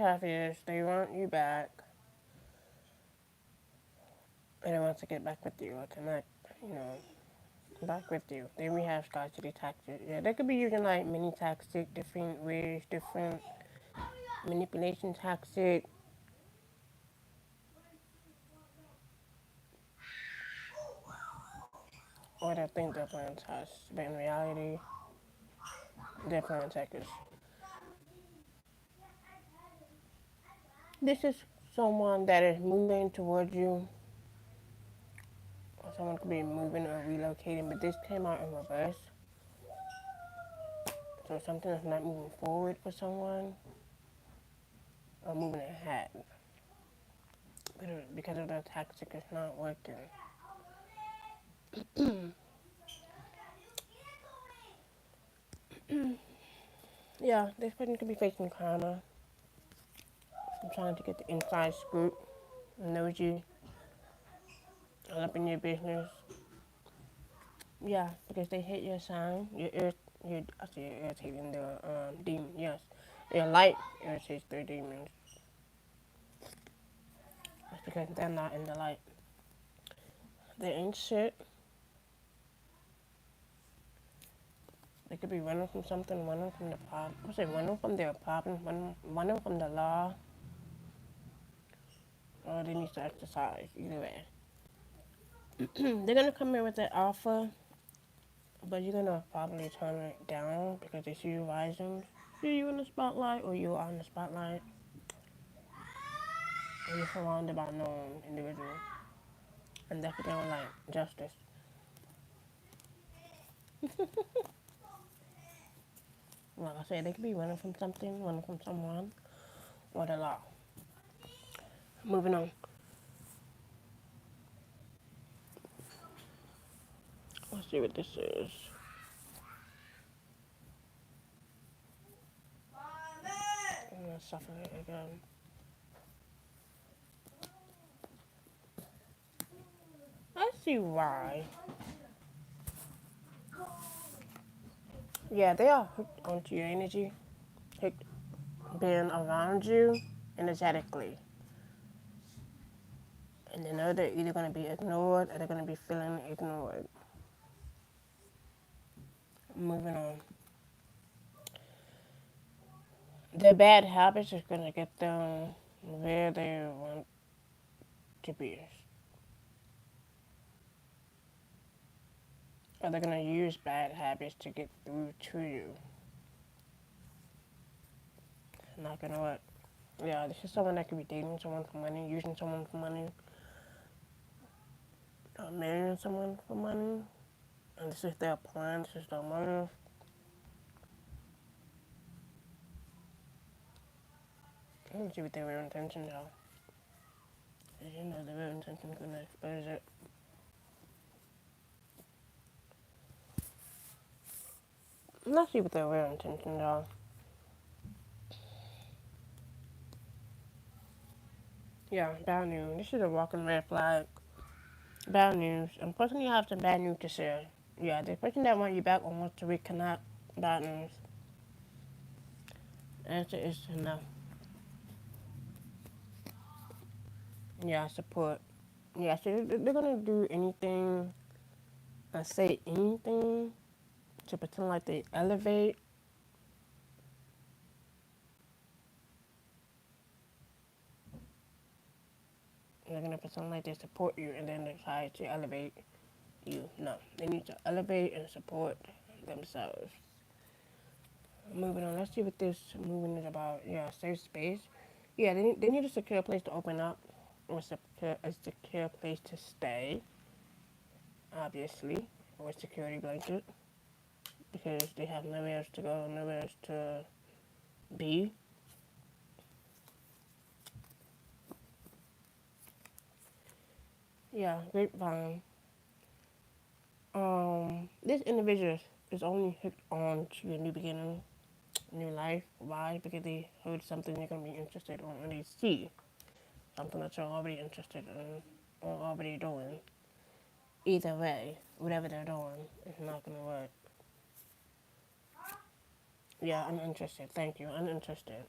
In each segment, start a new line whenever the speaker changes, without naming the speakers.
have is they want you back, and they want to get back with you or connect, you know, back with you. Then we have scarcity tactics. Yeah, they could be using like many tactics, different ways, different manipulation tactics, or they think they're playing us, but in reality, they're playing checkers. This is someone that is moving towards you, or someone could be moving or relocating, but this came out in reverse. So something is not moving forward for someone or moving ahead because of the tactic is not working. Yeah, this person could be facing karma. I'm trying to get the inside scoop. Knows you all up in your business. Yeah, because they hit your sign. I say you're irritating the demon. Yes, your light irritates their demons. That's because they're not in the light. They ain't shit. They could be running from something, running from the problem. I say running from their problem, running from the law, or they need to exercise. Either way, they're gonna come in with an offer, but you're gonna probably turn it down because they see you rising. See you in the spotlight, or you are in the spotlight, or you're surrounded by known individuals, and that's what they don't like justice. Like I said, they could be running from something, running from someone, or the law. Moving on. Let's see what this is. I'm gonna suffer it again. I see why. Yeah, they are hooked onto your energy, hooked being around you energetically. And they know they're either going to be ignored or they're going to be feeling ignored. Moving on. Their bad habits is going to get them where they want to be. Or they're going to use bad habits to get through to you. Not going to work. Yeah, this is someone that could be dating someone for money, using someone for money, marrying someone for money. And this is their plan, this is their motive. Let me see what their real intentions are. You know the real intention is going to expose it. Let's see what their real intentions are. Yeah, bad news. This is a walking red flag. Bad news. Unfortunately, I have some bad news to share. Yeah, the person that wants you back or wants to reconnect, bad news. Answer is no. Yeah, support. Yeah, so they're gonna do anything and say anything to pretend like they elevate. They're gonna pretend like they support you and then they try to elevate you. No, they need to elevate and support themselves. Moving on, let's see what this movement is about. Yeah, safe space. Yeah, they need a secure place to open up, or a secure place to stay, obviously, or a security blanket, because they have nowhere else to go, nowhere else to be. Yeah, grapevine. This individual is only hooked on to a new beginning, new life. Why? Because they heard something they're gonna be interested in, and they see something that you're already interested in or already doing. Either way, whatever they're doing is not gonna work. Yeah, I'm interested. Thank you. I'm interested.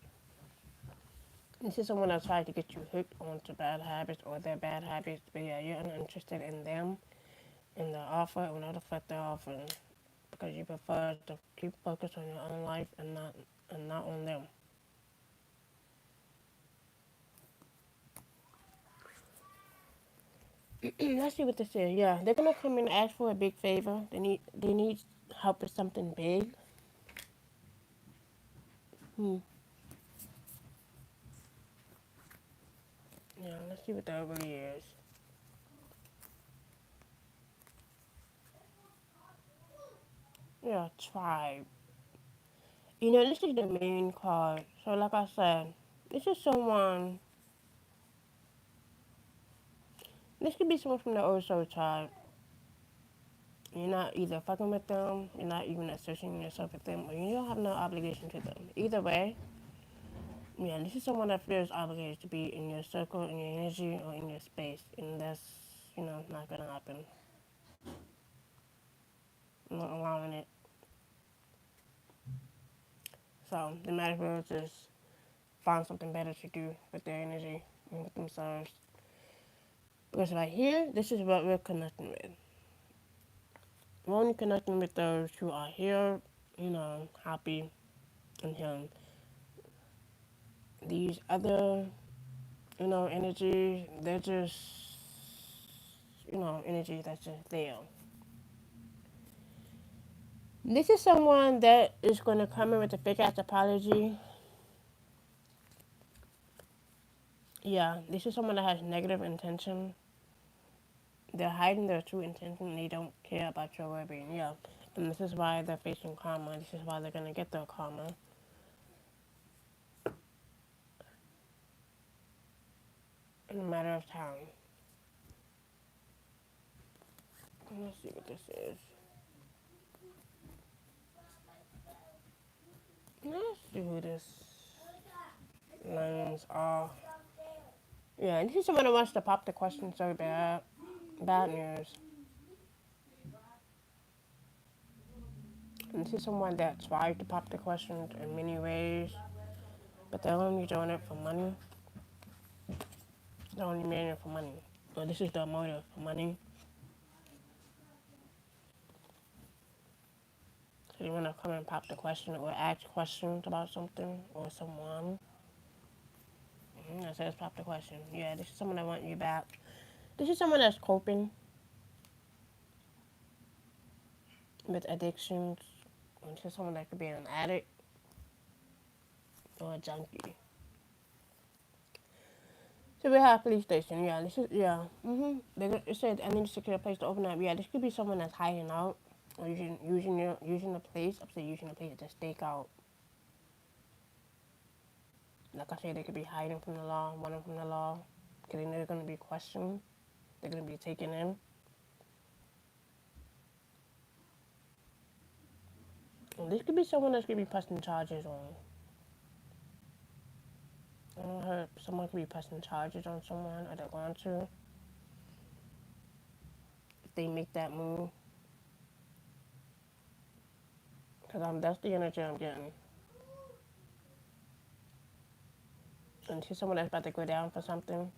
This is someone that tries to get you hooked onto bad habits or their bad habits, but yeah, you're uninterested in them, in the offer, or not affect their offer, because you prefer to keep focused on your own life and not on them. Let's see what this is. Yeah, they're gonna come in and ask for a big favor. They need help with something big. Hmm. Yeah, let's see what that really is. Yeah, tribe. This is the main card. So like I said, this is someone. This could be someone from the Oso tribe. You're not either fucking with them, you're not even associating yourself with them, or you don't have no obligation to them. Either way, yeah, this is someone that feels obligated to be in your circle, in your energy, or in your space, and that's, not gonna happen. I'm not allowing it. So the matter will just find something better to do with their energy and with themselves. Because right here, this is what we're connecting with. We're only connecting with those who are here, happy and healing. These other, energies, they're just, energy that's just there. This is someone that is going to come in with a fake ass apology. Yeah, this is someone that has negative intention. They're hiding their true intention. They don't care about your well-being. Yeah, and this is why they're facing karma. This is why they're going to get their karma in a matter of time. Let's see what this is. Let's see who this lines are. Yeah, this is someone that wants to pop the question so bad. Bad news. And this is someone that tried to pop the question in many ways, but they're only doing it for money. They're only doing it for money. Well, this is the motive for money. So you want to come and pop the question or ask questions about something or someone. That says pop the question. Yeah, this is someone that wants you back. This is someone that's coping with addictions. This is someone that could be an addict or a junkie. So we have police station. Yeah, this is It said I need to secure a place to open up. Yeah, this could be someone that's hiding out or using the place. I'm saying using the place to stake out. Like I said, they could be hiding from the law, running from the law, because they're going to be questioned. They're going to be taken in. And this could be someone that's going to be pressing charges on. I heard someone could be pressing charges on someone, or they're going to, if they make that move. Because that's the energy I'm getting. And this is someone that's about to go down for something.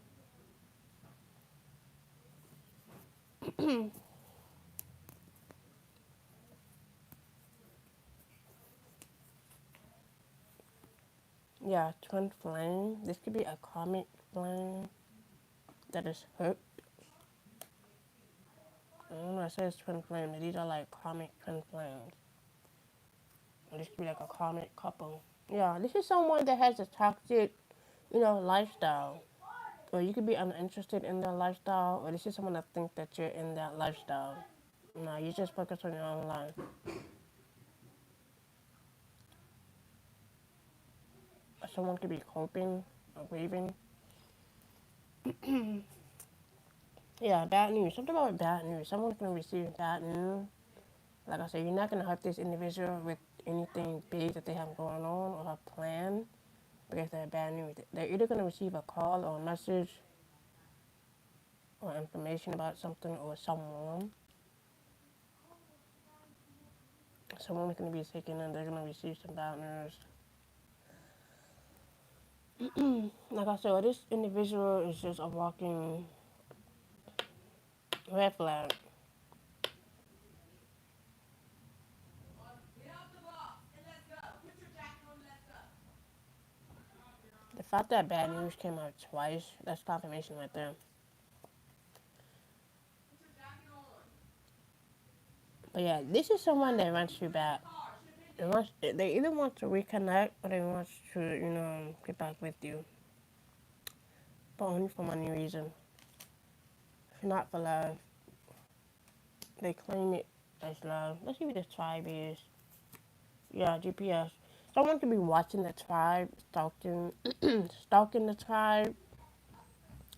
Yeah, twin flame. This could be a karmic flame that is hurt. I don't know, it says twin flame. These are like karmic twin flames. Or this could be like a karmic couple. Yeah, this is someone that has a toxic, lifestyle. Or you could be uninterested in their lifestyle, or this is someone that thinks that you're in that lifestyle. No, you just focus on your own life. Someone could be coping or grieving. Yeah, bad news. Something about bad news. Someone's gonna receive bad news. Like I said, you're not gonna hurt this individual with anything big that they have going on or have planned because they're bad news. They're either gonna receive a call or a message or information about something or someone. Someone's gonna be sick and then they're gonna receive some bad news. Like I said, this individual is just a walking red flag. The fact that bad news came out twice, that's confirmation right there. But yeah, this is someone that wants you back. They either want to reconnect or they want to, get back with you. But only for money reason. If not for love. They claim it as love. Let's see what the tribe is. Yeah, GPS. Someone could be watching the tribe, stalking the tribe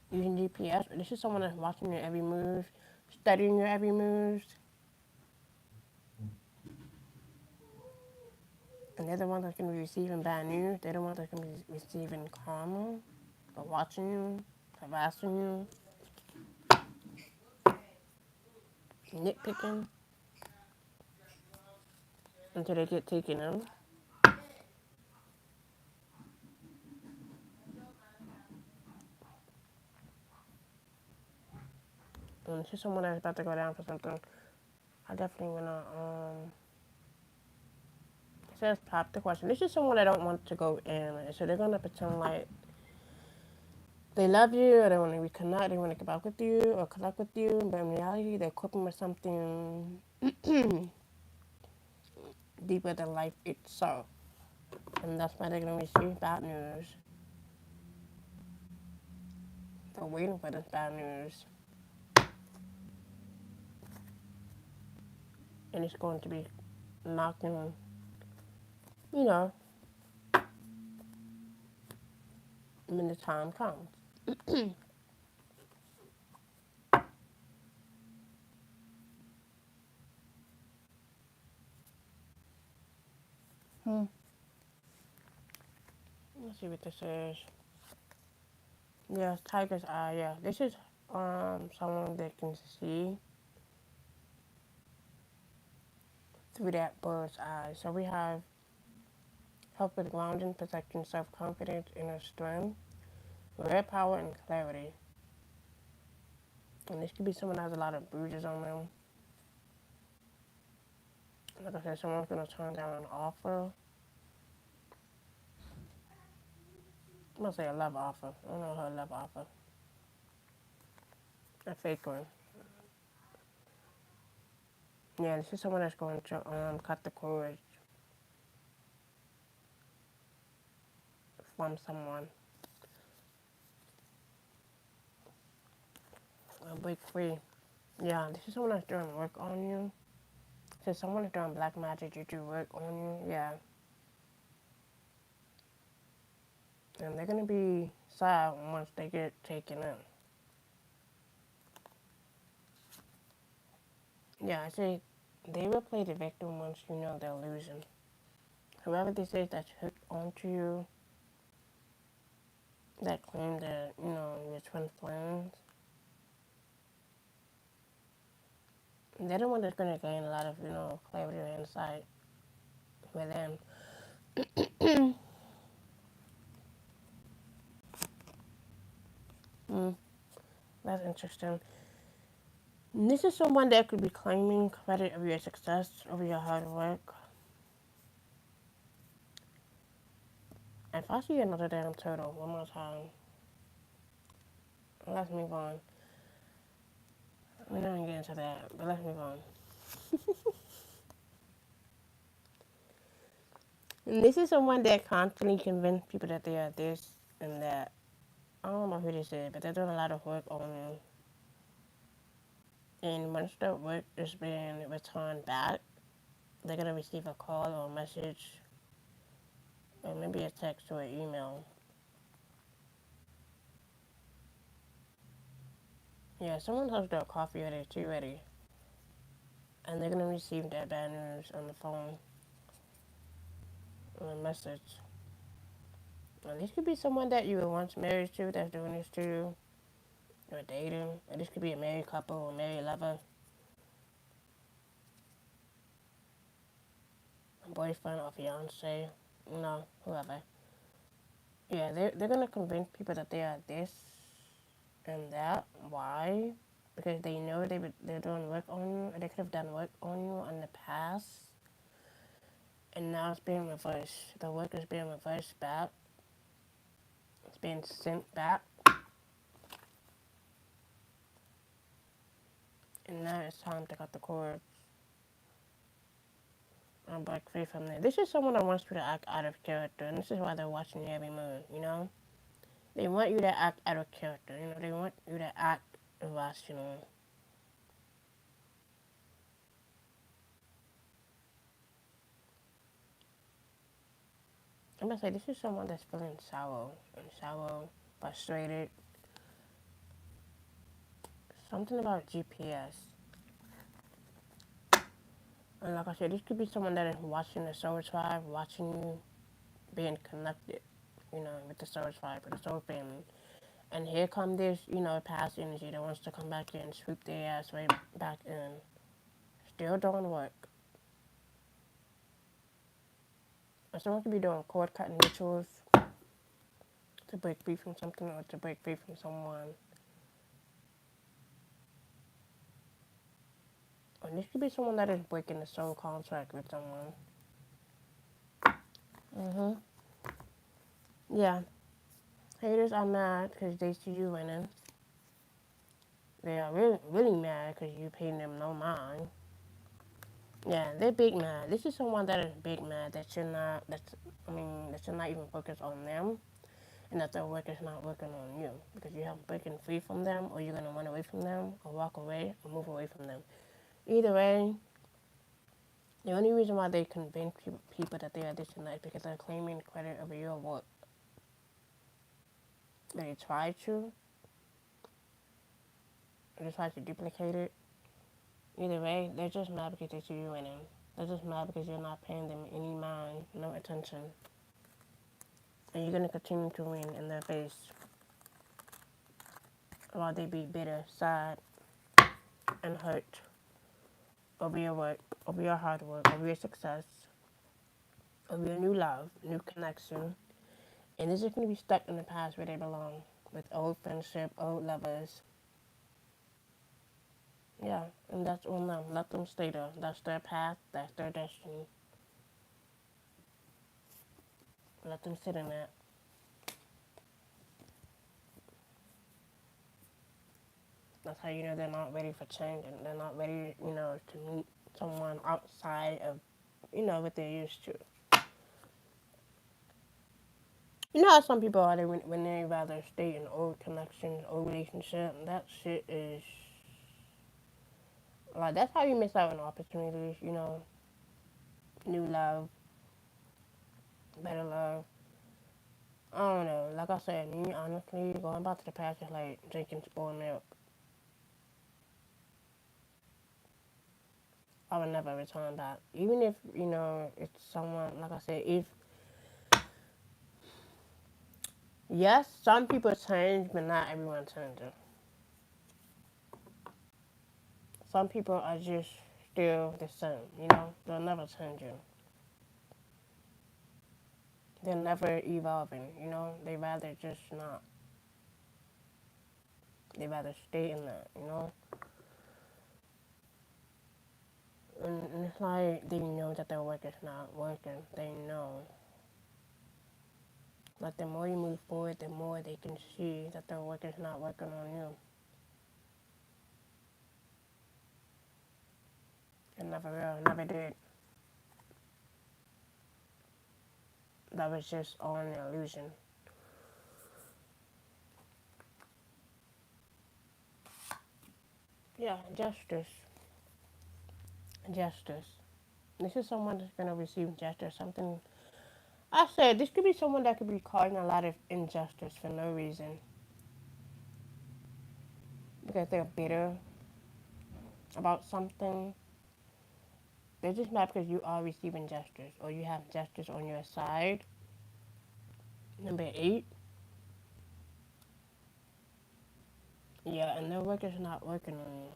using GPS. This is someone that's watching your every move, studying your every move. And they're the ones that's going to be receiving bad news. They're the ones that's going to be receiving karma for watching you, harassing you, nitpicking until they get taken out. And this is someone that's about to go down for something. I definitely want to, it says pop the question. This is someone that don't want to go in. So they're going to pretend like they love you or they want to reconnect, they want to get back with you or connect with you. But in reality, they're coping with something deeper than life itself. And that's why they're going to receive bad news. They're waiting for this bad news. And it's going to be knocking, you know, when the time comes. Let's see what this is. Yes, tiger's eye. Yeah, this is someone that can see through that bird's eye. So we have help with grounding, protecting self-confidence, inner strength, rare power, and clarity. And this could be someone that has a lot of bruises on them. Like I said, someone's going to turn down an offer. I'm going to say a love offer. I don't know her love offer. A fake one. Yeah, this is someone that's going to cut the cord from someone. Break free. Yeah, this is someone that's doing work on you. So someone is doing black magic to do work on you. Yeah. And they're going to be sad once they get taken in. Yeah, I say they will play the victim once you know they're losing. Whoever this is that's hooked onto you, that claim that, you're twin flames, they're the one that's going to gain a lot of, clarity and insight within. That's interesting. And this is someone that could be claiming credit of your success, over your hard work. If I see another damn turtle one more time, let's move on. We're not going to get into that, but let's move on. And this is someone that constantly convinces people that they are this and that. I don't know who this is, but they're doing a lot of work on them. And once the work is being returned back, they're going to receive a call or a message, or maybe a text or an email. Yeah, someone has their coffee or their tea ready, and they're going to receive that bad news on the phone or a message. And this could be someone that you were once married to that's doing this to you, or dating, or this could be a married couple or married lover, a boyfriend or fiance, whoever. Yeah, they're gonna convince people that they are this and that. Why? Because they know they're doing work on you, or they could have done work on you in the past, and now it's being reversed. The work is being reversed back. It's being sent back, and now it's time to cut the cord and break free from there. This is someone that wants you to act out of character, and this is why they're watching you every move. You know, they want you to act out of character. You know, they want you to act irrational. I'm gonna say this is someone that's feeling sour, frustrated. Something about GPS. And like I said, this could be someone that is watching the soul tribe, watching you being connected, you know, with the soul tribe, with the soul family. And here come this, you know, past energy that wants to come back in, swoop their ass right back in. Still doing work. And someone could be doing cord cutting rituals to break free from something or to break free from someone. And this could be someone that is breaking the soul contract with someone. Yeah. Haters are mad because they see you winning. They are really, really mad because you paying them no mind. Yeah, they're big mad. This is someone that is big mad that you're not, that you're not even focused on them and that their work is not working on you because you haven't broken free from them or you're going to run away from them or walk away or move away from them. Either way, the only reason why they convince people that they are this and that is because they're claiming credit over your work. They try to, they try to duplicate it. Either way, they're just mad because they see you winning. They're just mad because you're not paying them any mind, no attention. And you're going to continue to win in their face while they be bitter, sad, and hurt over your work, over your hard work, over your success, over your new love, new connection. And they're just going to be stuck in the past where they belong with old friendship, old lovers. Yeah, and that's on them. Let them stay there. That's their path. That's their destiny. Let them sit in that. That's how you know they're not ready for change and they're not ready, you know, to meet someone outside of, you know, what they're used to. You know how some people are, when they rather stay in old connections, old relationship, that shit is, like, that's how you miss out on opportunities, you know, new love, better love. I don't know, like I said, me, honestly, going back to the past is like drinking spoiled milk. I would never return back. Even if, you know, it's someone, like I said, if, yes, some people change, but not everyone changes. Some people are just still the same, you know, they'll never change you. They're never evolving, you know, they rather just not. They rather stay in that, you know. And it's like they know that their work is not working. They know. Like the more you move forward, the more they can see that their work is not working on you. It never will, never did. That was just all an illusion. Yeah, justice. Justice. This is someone that's gonna receive justice. Something I said, this could be someone that could be causing a lot of injustice for no reason. Because they're bitter about something. They're just mad because you are receiving justice or you have justice on your side. Number 8. Yeah, and their work is not working on you.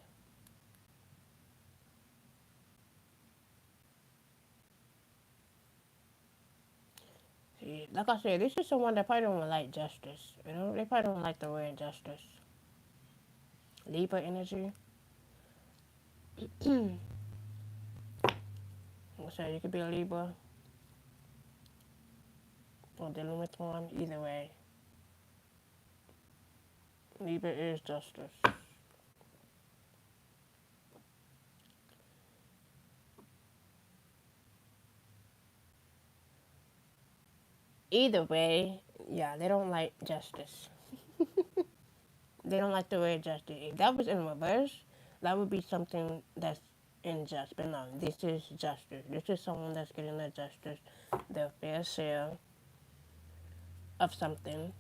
See, like I said, this is someone that probably don't like justice. You know, they probably don't like the word justice. Libra energy. So you could be a Libra or dealing with one. Either way, Libra is justice. Either way, yeah, they don't like justice. They don't like the word justice. If that was in reverse, that would be something that's unjust. But no, this is justice. This is someone that's getting their justice, their fair share of something.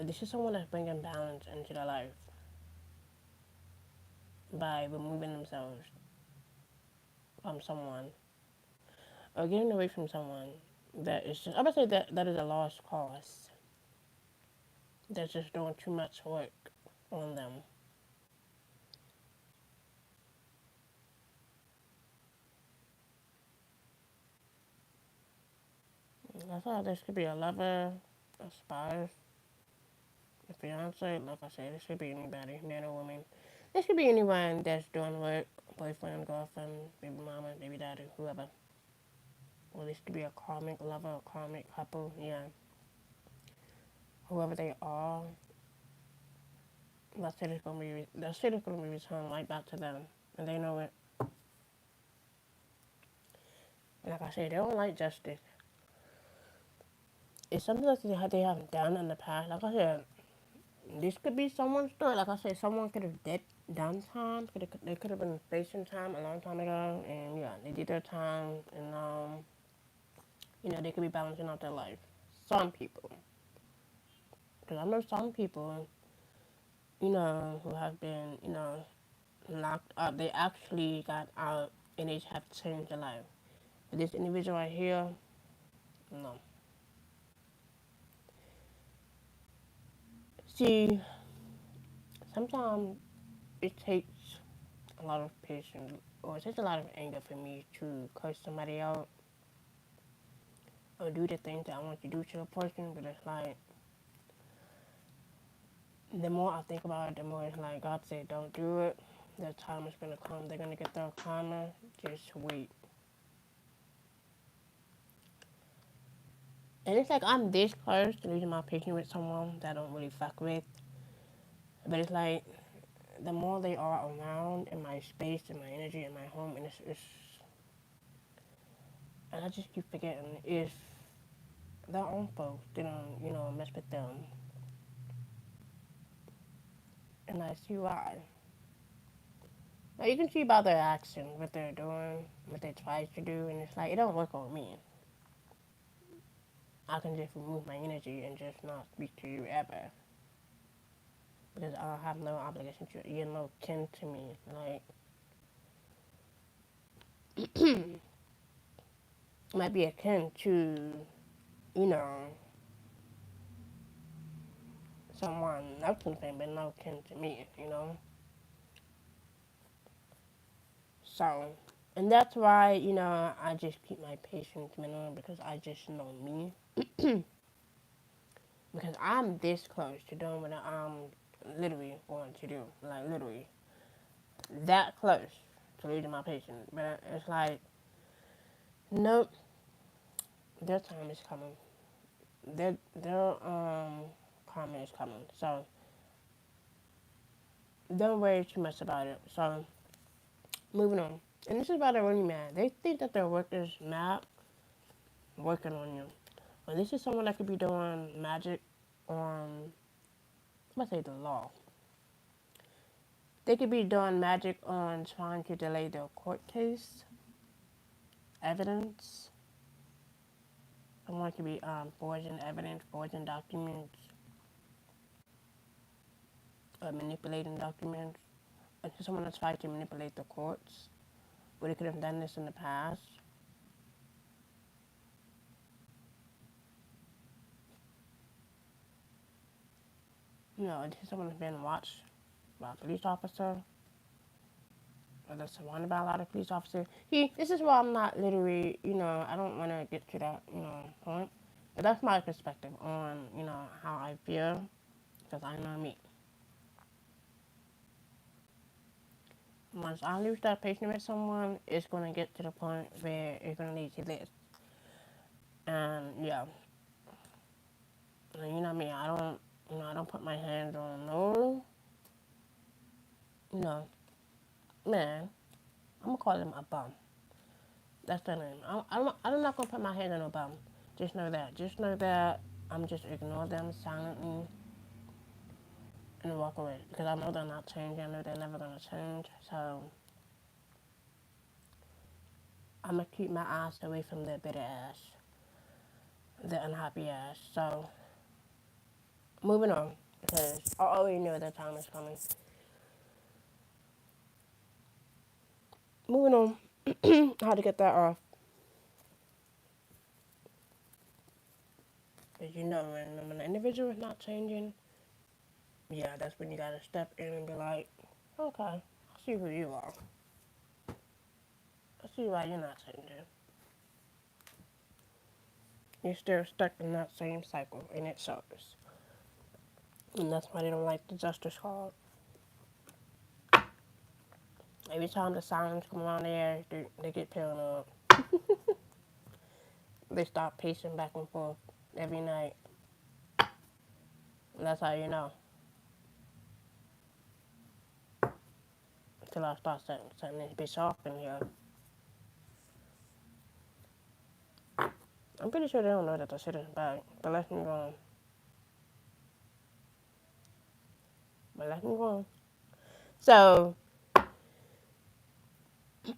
This is someone that's bringing balance into their life by removing themselves from someone or getting away from someone that is just, I would say that is a lost cause. That's just doing too much work on them. I thought this could be a lover, a spouse, a fiance. Like I said, this could be anybody, man or woman. This could be anyone that's doing work, boyfriend, girlfriend, baby mama, baby daddy, whoever. Or this could be a karmic lover, a karmic couple, yeah. Whoever they are, that shit is gonna be returned right back to them. And they know it. Like I said, they don't like justice. It's something that they haven't done in the past. Like I said, this could be someone's story. Like I said, someone could have done time. They could have been facing time a long time ago, and yeah, they did their time, and they could be balancing out their life. Some people, because I know some people, who have been, locked up. They actually got out, and they have changed their life. But this individual right here, no. See, sometimes it takes a lot of patience, or it takes a lot of anger for me to curse somebody out or do the things that I want to do to a person. But it's like, the more I think about it, the more it's like, God said, don't do it. Their time is going to come. They're going to get their karma. Just wait. And it's like I'm this close to losing my patience with someone that I don't really fuck with. But it's like, the more they are around in my space, in my energy, in my home, and and I just keep forgetting if their own folks didn't, mess with them. And I see why. Now you can see by their actions what they're doing, what they try to do, and it's like, it don't work on me. I can just remove my energy and just not speak to you ever. Because I have no obligation to you. You're no kin to me. Like, it might be akin to, you know, someone else can say, but no kin to me. So, and that's why, I just keep my patience minimum because I just know me. Because I'm this close to doing what I'm literally going to do. Like, literally. That close to losing my patience. But it's like, nope, their time is coming. Their karma is coming. So, don't worry too much about it. So, moving on. And this is about a really mad. They think that their work is not working on you. Well, this is someone that could be doing magic on, let's say, the law. They could be doing magic on trying to delay their court case, evidence. Someone could be forging evidence, forging documents, or manipulating documents. And someone that's trying to manipulate the courts, but they could have done this in the past. This is someone that's been watched by a police officer. or they're surrounded by a lot of police officers. See, this is why I'm not literally, I don't want to get to that, point. But that's my perspective on, how I feel, because I know me. Once I lose that patience with someone, it's going to get to the point where it's going to lead to this. And, yeah, and you know me, I don't put my hands on no, you know, man, I'm going to call him a bum. That's the name. I'm not going to put my hands on no bum. Just know that. Just know that I'm just ignore them silently and walk away. Because I know they're not changing. I know they're never going to change. So I'm going to keep my eyes away from their bitter ass, their unhappy ass. So moving on. Because I already know that time is coming. Moving on. How to get that off. Because when an individual is not changing, yeah, that's when you got to step in and be like, okay, I see who you are. I see why you're not changing. You're still stuck in that same cycle, and it sucks. And that's why they don't like the justice card. Every time the sirens come around there, they get paranoid. They start pacing back and forth every night. And that's how you know. Until I start setting this bitch off in here. I'm pretty sure they don't know that the shit is back. But let's move on. So,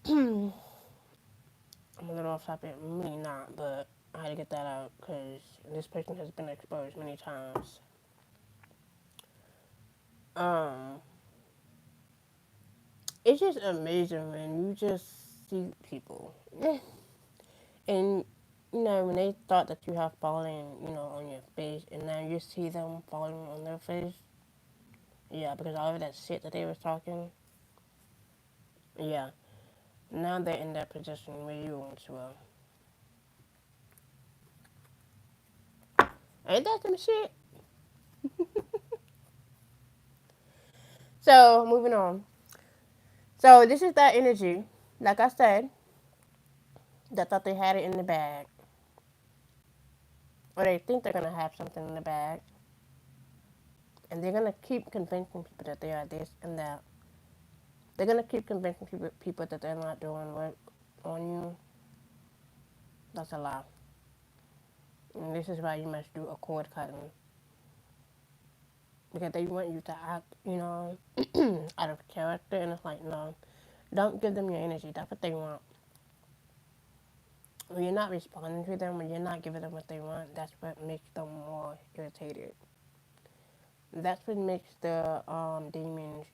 I'm a little off topic. Really not, but I had to get that out because this person has been exposed many times. Um, it's just amazing when you just see people. And, when they thought that you have fallen, on your face, and now you see them falling on their face. Yeah, because all of that shit that they was talking. Yeah. Now they're in that position where you once were. Ain't that some shit? So, moving on. So, this is that energy, like I said, that thought they had it in the bag. Or they think they're going to have something in the bag. And they're going to keep convincing people that they are this and that. They're going to keep convincing people that they're not doing work on you. That's a lie. And this is why you must do a cord cutting. Because they want you to act, out of character. And it's like, no, don't give them your energy. That's what they want. When you're not responding to them, when you're not giving them what they want, that's what makes them more irritated. That's what makes the demons,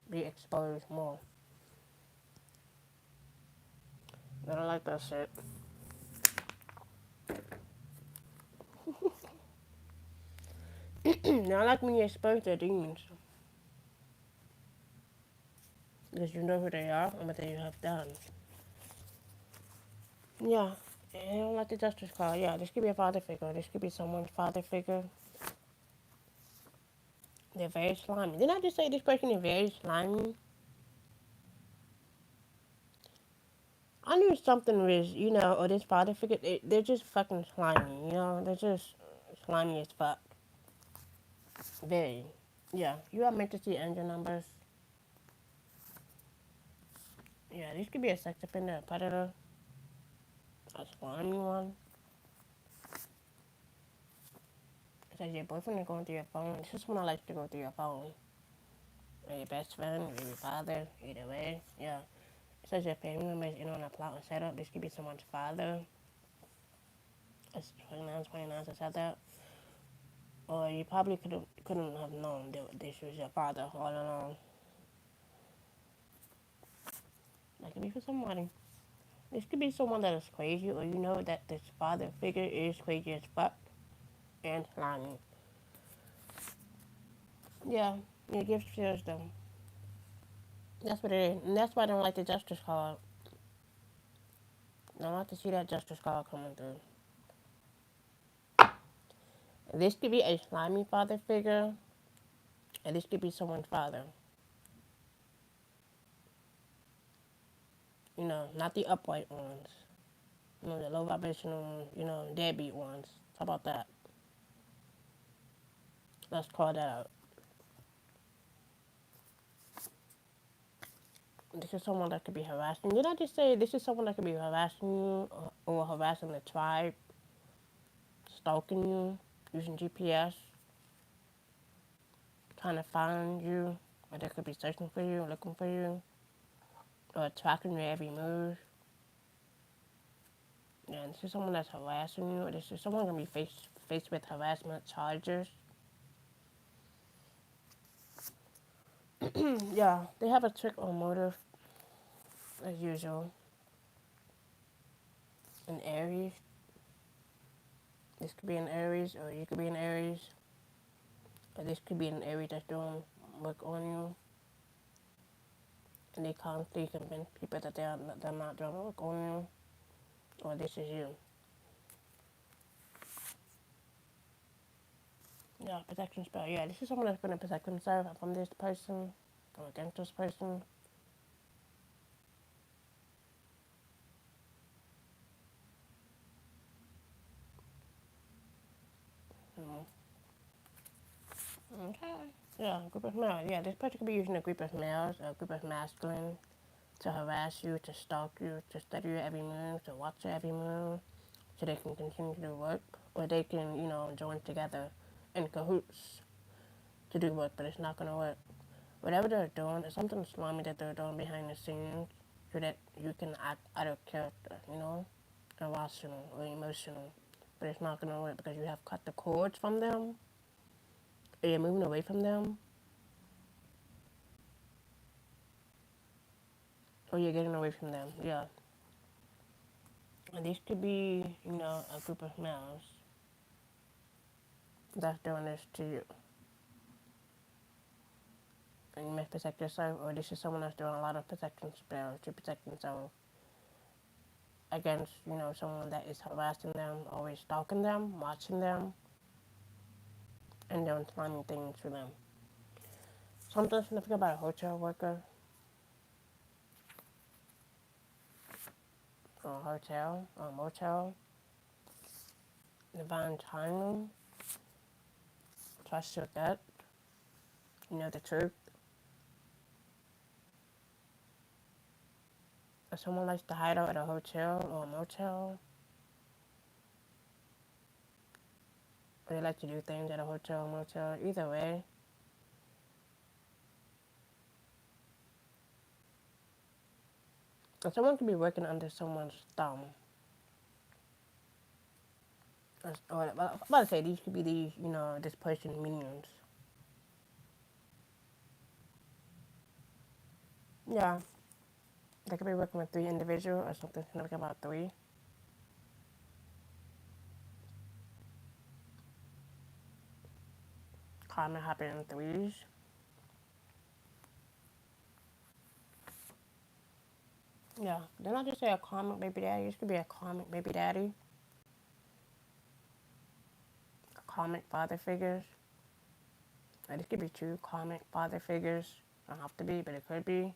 be exposed more. I don't like that shit. Now, I like when you expose their demons. Because you know who they are and what they have done. Yeah. And I don't like the justice card. Yeah, this could be a father figure. This could be someone's father figure. They're very slimy. Didn't I just say this person is very slimy? I knew something was, or this father figure, they're just fucking slimy, They're just slimy as fuck. Very. Yeah, you are meant to see angel numbers. Yeah, this could be a sex offender, a predator, a slimy one. It says your boyfriend is going through your phone. This is when I like to go through your phone. Or your best friend, or your father, either way. Yeah. It says your family member is in on a plot and setup. This could be someone's father. It's 29 to set that. Or you probably couldn't have known that this was your father all along. That could be for somebody. This could be someone that is crazy, or you know that this father figure is crazy as fuck and slimy. Yeah, your gift feels them. That's what it is. And that's why I don't like the justice card. I don't like to see that justice card coming through. This could be a slimy father figure, and this could be someone's father. Not the upright ones. The low vibrational, deadbeat ones. How about that? Let's call that out. This is someone that could be harassing. Did I just say this is someone that could be harassing you or harassing the tribe, stalking you, using GPS, trying to find you, or they could be searching for you, looking for you, or tracking your every move. Yeah, this is someone that's harassing you, or this is someone gonna be faced with harassment charges. Yeah, they have a trick or motive as usual. In Aries, this could be an Aries, or you could be an Aries, or this could be an Aries that's doing work on you, and they constantly convince people that they're not doing work on you, or this is you. Yeah, protection spell. Yeah, this is someone that's going to protect themselves from this person, or against this person. Mm. Okay. Yeah, group of males. Yeah, this person could be using a group of males, a group of masculine, to harass you, to stalk you, to study your every move, to watch your every move, so they can continue to do work, or they can, join together in cahoots to do work, but it's not going to work. Whatever they're doing is something slimy that they're doing behind the scenes, so that you can act out of character, irrational or emotional. But it's not going to work because you have cut the cords from them, or you're moving away from them, or you're getting away from them. Yeah. And these could be, a group of males that's doing this to you. And you must protect yourself, or this is someone that's doing a lot of protection spells to protect themselves against, someone that is harassing them, always stalking them, watching them, and doing slimy things for them. Something significant about a hotel worker, or a hotel, or a motel, divine timing, trust your gut, you know the truth. If someone likes to hide out at a hotel or a motel, or they like to do things at a hotel or motel, either way, if someone could be working under someone's thumb, or I'm about to say these could be these, this person's minions. Yeah, they could be working with three individuals or something significant about three. Common happen in threes. Yeah, then I just say a comic baby daddy. This could be a comic baby daddy, a comic father figures. This could be two comic father figures. Don't have to be, but it could be.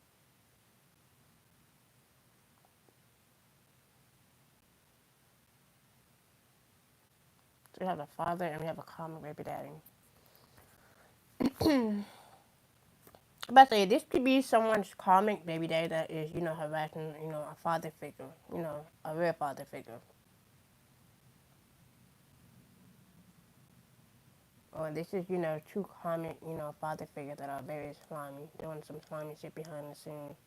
So we have a father and we have a comic baby daddy. But say this could be someone's comic baby daddy that is, harassing, a father figure, a real father figure. Or this is, two comic, father figures that are very slimy, doing some slimy shit behind the scenes.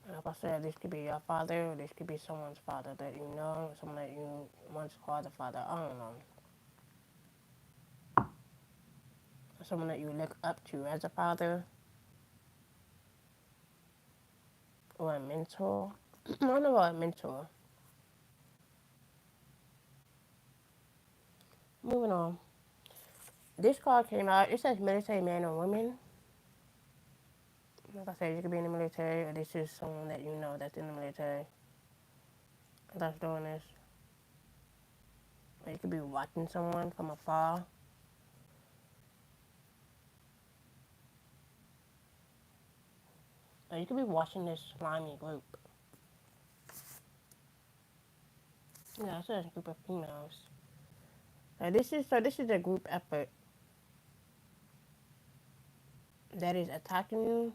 And like I said, this could be your father, or this could be someone's father that you know, someone that you once called a father. I don't know. Someone that you look up to as a father, or a mentor. I don't know about a mentor. Moving on. This card came out. It says military man or woman. Like I said, you could be in the military, or this is someone that you know that's in the military that's doing this. Or you could be watching someone from afar. Or you could be watching this slimy group. Yeah, it's a group of females. So this is a group effort that is attacking you.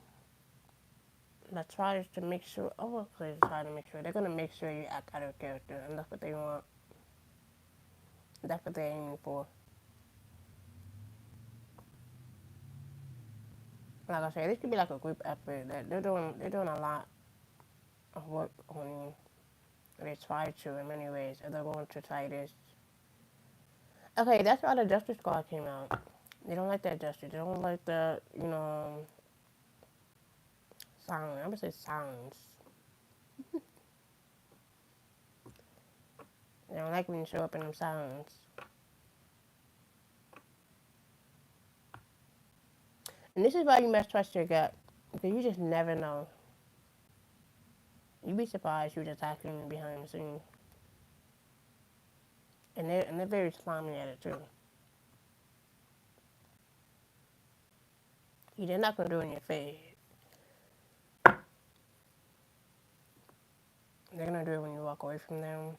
That tries to make sure. Oh, well, try to make sure. They're gonna make sure you act out of character, and that's what they want. That's what they're aiming for. Like I said, this could be like a group effort that they're doing a lot of work on you. They try to in many ways, and they're going to try this. Okay, that's why the Justice Squad came out. They don't like that justice. They don't like the silence. I'm gonna say silence. They don't like when you show up in them silence. And this is why you must trust your gut, because you just never know. You'd be surprised who's attacking behind the scenes. And they're very slimy at it too. They're not gonna do it in your face. They're gonna do it when you walk away from them.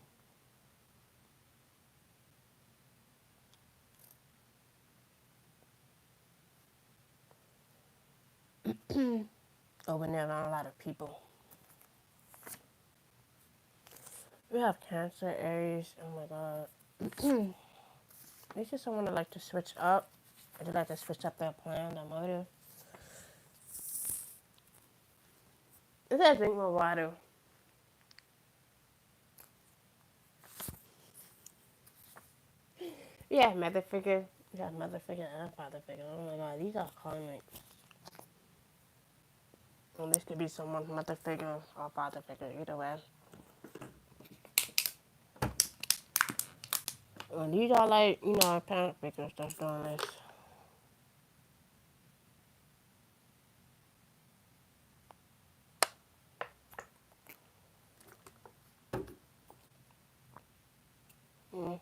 Or when there's not a lot of people. We have Cancer, Aries. Oh my God. This is someone that like to switch up. They like to switch up their plan, their motive. This says drink more water. Yeah, mother figure. Yeah, mother figure and father figure. Oh my God, these are karmic. And this could be someone's mother figure or father figure, either way. And these are like, parent figures that's doing this. Mm.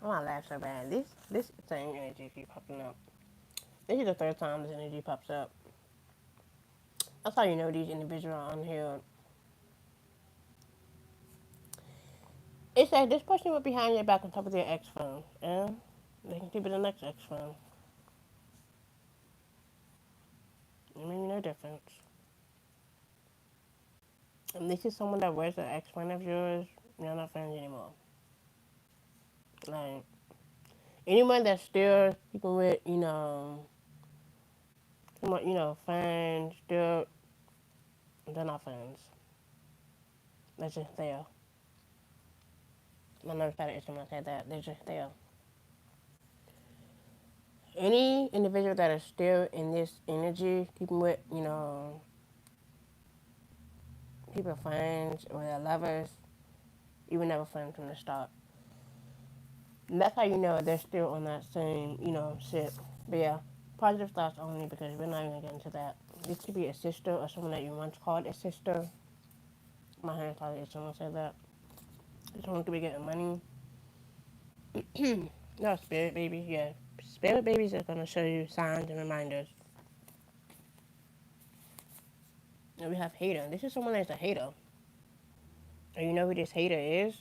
I'm not laughing so bad. This same energy keep popping up. This is the third time this energy pops up. That's how you know these individuals are unhealed. It says this person went behind your back on top of their ex phone, and they can keep it the next ex phone. It made no difference. And this is someone that wears an ex friend of yours, you're not friends anymore. Like anyone that's still keeping with, friends, still they're not friends. They're just there. My nerves started itching when I said that. They're just there. Any individual that is still in this energy, keeping with, people friends or their lovers, you were never friends from the start. And that's how you know they're still on that same, ship. But yeah, positive thoughts only because we're not even going to get into that. This could be a sister or someone that you once called a sister. My hand started itching when I said that. Someone could be getting money. No, spirit baby, yeah. Spirit babies are going to show you signs and reminders. And we have hater. This is someone that's a hater. And you know who this hater is?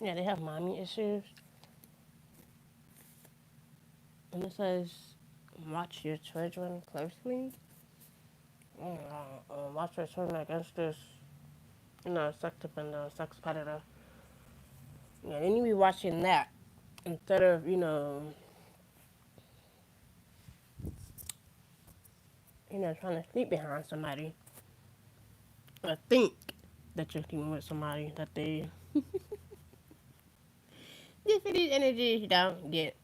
Yeah, they have mommy issues. And it says, watch your children closely. Watch your children against this, sex offender, sex predator. Yeah, they need to be watching that instead of, trying to sleep behind somebody. Or think that you're sleeping with somebody that they this for these energies don't get.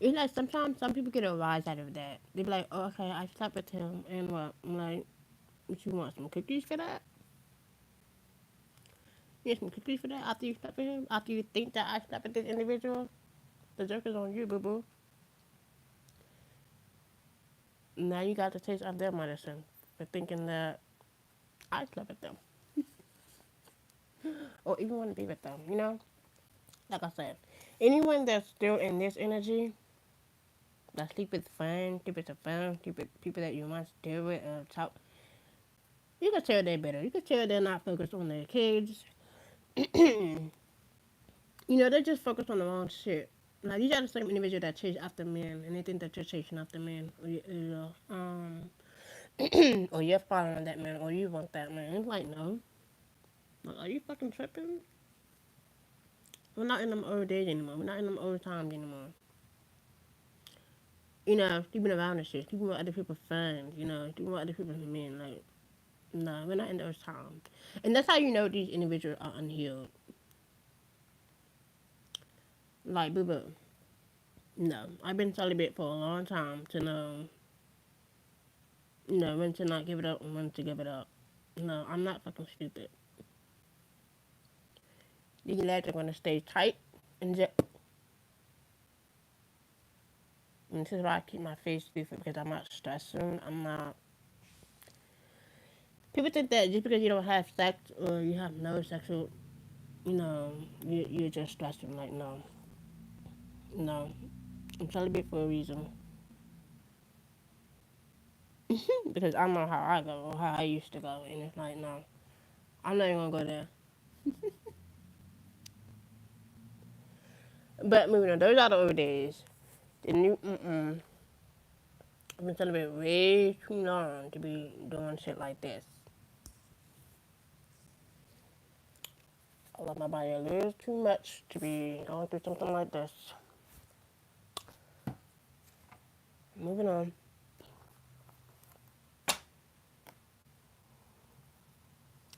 It's like sometimes some people get a rise out of that. They be like, oh, okay, I slept with him, and what? I'm like, what you want, some cookies for that? You want some cookies for that after you slept with him? After you think that I slept with this individual? The joke is on you, boo-boo. Now you got the taste of their medicine for thinking that I slept with them. Or even want to be with them, you know? Like I said, anyone that's still in this energy, that sleep with friends, sleep with a friend, sleep with people that you once deal with and talk, you can tell they're better. You can tell they're not focused on their kids. You know, they're just focused on the wrong shit. Like, these are the same individual that chase after men, and they think that you're chasing after men, or or you're following that man, or you want that man. It's like, no. Like, are you fucking tripping? We're not in them old days anymore. We're not in them old times anymore. You know, sleeping around and shit, sleeping with other people's friends, you know, sleeping with other people's men. Like, no, we're not in those times. And that's how you know these individuals are unhealed. Like, boo boo. No, I've been celibate for a long time to know, you know, when to not give it up and when to give it up. No, I'm not fucking stupid. These legs are gonna stay tight and just. And this is why I keep my face stupid because I'm not stressing. I'm not. People think that just because you don't have sex or you have no sexual, you know, you're just stressing. Like, no. No. I'm celibate for a reason. Because I know how I go or how I used to go. And it's like, no. I'm not even gonna go there. But moving on, those are the old days. The new, I've been celibate way too long to be doing shit like this. I love my body a little too much to be going through something like this. Moving on.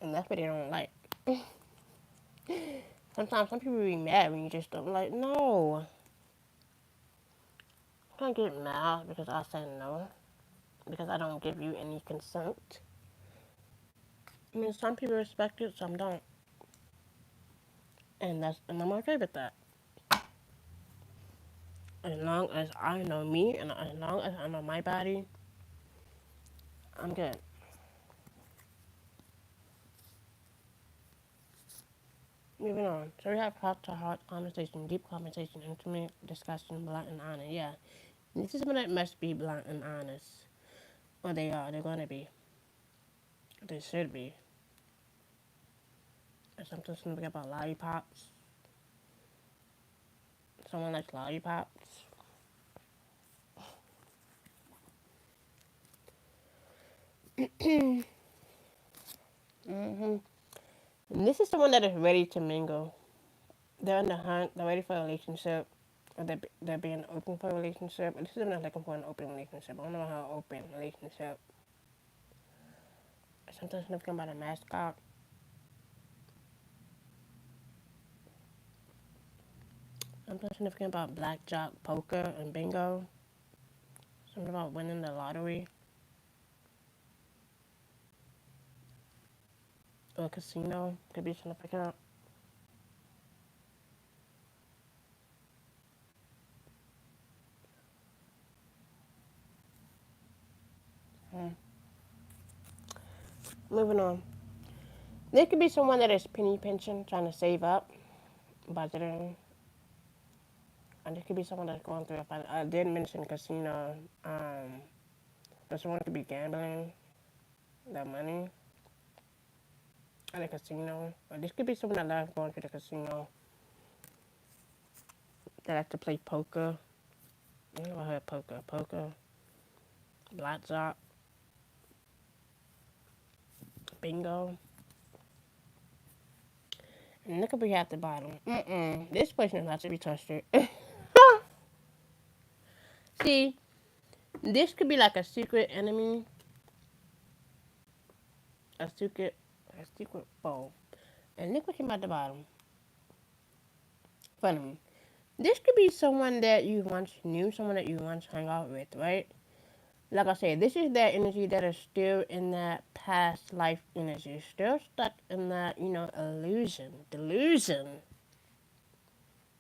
And that's what they don't like. Sometimes some people be mad when you just don't like, no. I can't get mad because I said no. Because I don't give you any consent. I mean, some people respect it, some don't. And I'm okay with that. As long as I know me and as long as I know my body, I'm good. Moving on. So we have heart to heart conversation, deep conversation, intimate discussion, blunt and honest. Yeah. This is when it must be blunt and honest. Or they are. They're gonna be. They should be. There's something about lollipops. Someone likes lollipops. And this is someone that is ready to mingle. They're on the hunt. They're ready for a relationship. Or they're being open for a relationship. This is someone that's looking for an open relationship. I don't know how open relationship. Something significant about a mascot. Something significant about blackjack, poker, and bingo. Something about winning the lottery. Or a casino. Could be significant. Moving on. There could be someone that is penny pinching, trying to save up, budgeting. And there could be someone that's going through I did mention casino. But someone could be gambling their money at a casino. Or this could be someone that loves going to the casino. That like to play poker. I never heard poker. Poker. Blackjack. Bingo. And look up here at the bottom. This person is not to be trusted. See, this could be like a secret enemy. A secret foe. And look what came at the bottom. Front of me. This could be someone that you once knew, someone that you once hung out with, right? Like I said, this is that energy that is still in that past life energy, still stuck in that, delusion,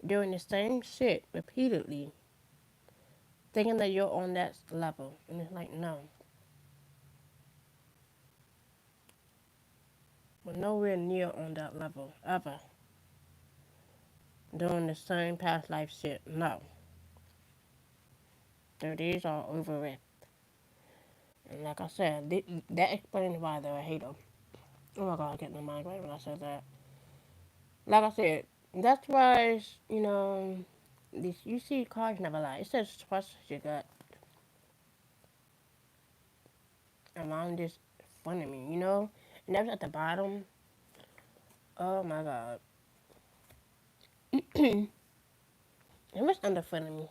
doing the same shit repeatedly, thinking that you're on that level. And it's like, no, we're nowhere near on that level, ever. Doing the same past life shit, no. So these are over with. And like I said, that explains why they're a hater. Oh my god, I get my mind right when I said that. Like I said, that's why, this, you see cards never lie. It says trust your gut around this front of me, And that's at the bottom. Oh my god. And what's under front of me?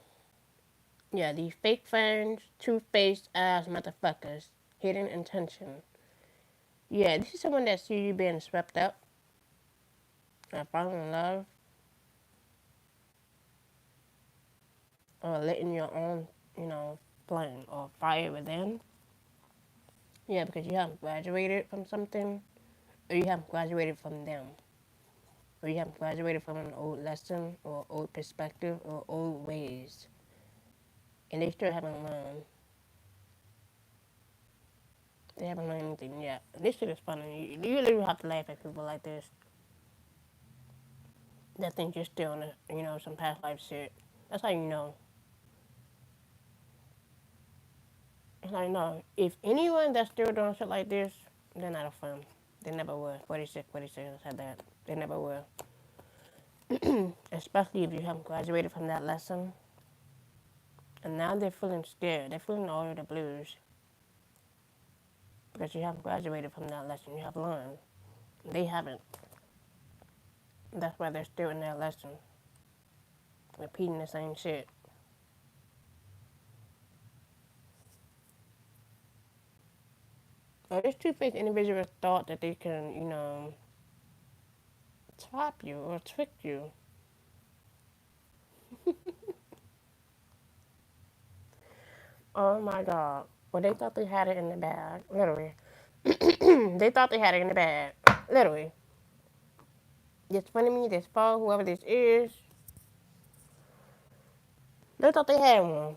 Yeah, these fake friends, two-faced ass motherfuckers, hidden intention. Yeah, this is someone that see you being swept up and falling in love or letting your own, flame or fire within. Yeah, because you haven't graduated from something or you haven't graduated from them. Or you haven't graduated from an old lesson or old perspective or old ways. And they still haven't learned. They haven't learned anything yet. This shit is funny. You literally have to laugh at people like this that think you're still in some past life shit. That's how you know. It's like, no, if anyone that's still doing shit like this, they're not a friend. They never were. 46, 46, I said that. They never were. Especially if you haven't graduated from that lesson. And now they're feeling scared. They're feeling all of the blues. Because you haven't graduated from that lesson. You have learned. They haven't. That's why they're still in that lesson. Repeating the same shit. Or this two-faced individual thought that they can, trap you or trick you. Oh my god. Well, they thought they had it in the bag. Literally. They thought they had it in the bag. Literally. This frenemy, this foe, whoever this is, they thought they had one.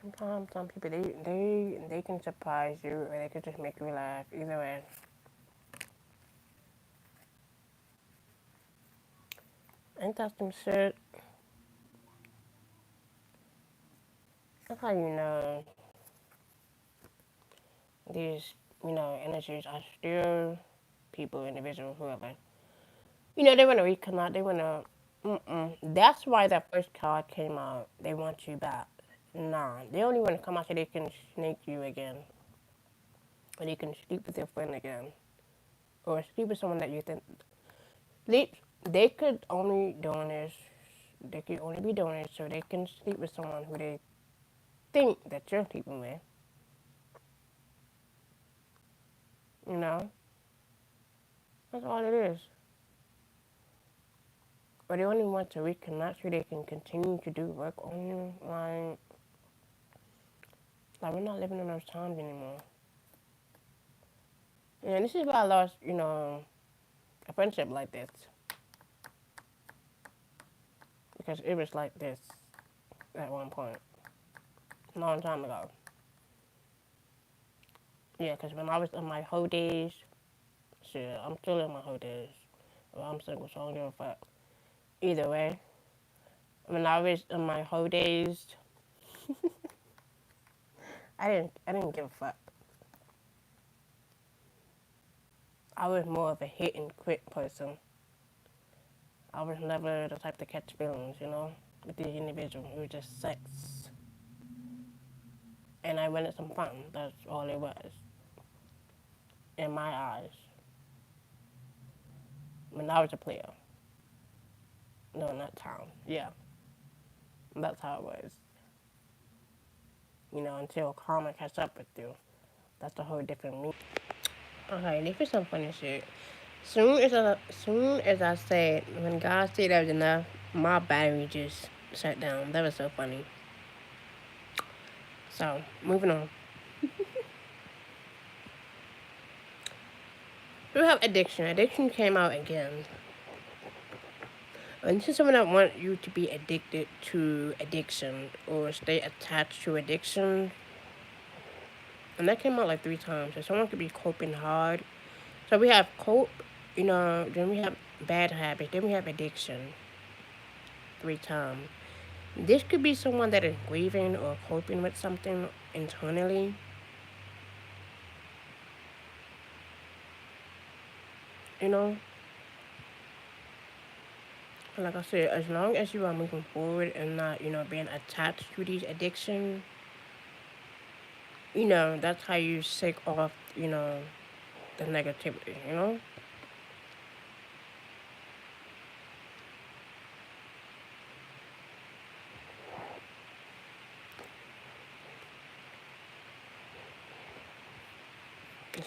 Sometimes some people they can surprise you or they can just make you laugh. Either way. Ain't that some shit? That's how you know these, energies are still people, individuals, whoever. They want to reconnect. They want to. That's why that first card came out. They want you back. Nah, they only want to come out so they can snake you again, or they can sleep with your friend again, or sleep with someone that you think sleep. They could only doing this. They could only be doing it so they can sleep with someone who they think that you're sleeping with. You know, that's all it is. Or they only want to reconnect so they can continue to do work on you. Like we're not living in those times anymore. And this is why I lost, a friendship like this. Because it was like this at one point. A long time ago. Yeah, because when I was in my whole days, shit, I'm still in my whole days. Well, I'm single, so I don't give a fuck. Either way, when I was in my whole days, I didn't give a fuck. I was more of a hit and quit person. I was never the type to catch feelings, with the individual. It was just sex. And I wanted some fun. That's all it was. In my eyes. When I was a player. No, not town. Yeah. That's how it was. Until karma catch up with you. That's a whole different me. Okay, this is some funny shit. Soon as I said, when God said that was enough, my battery just shut down. That was so funny. So, moving on. We have addiction. Addiction came out again. And this is someone that want you to be addicted to addiction or stay attached to addiction. And that came out like 3 times. So someone could be coping hard. So we have cope, then we have bad habits, then we have addiction. 3 times. This could be someone that is grieving or coping with something internally. You know, like I said, as long as you are moving forward and not, being attached to these addictions, that's how you shake off, the negativity. And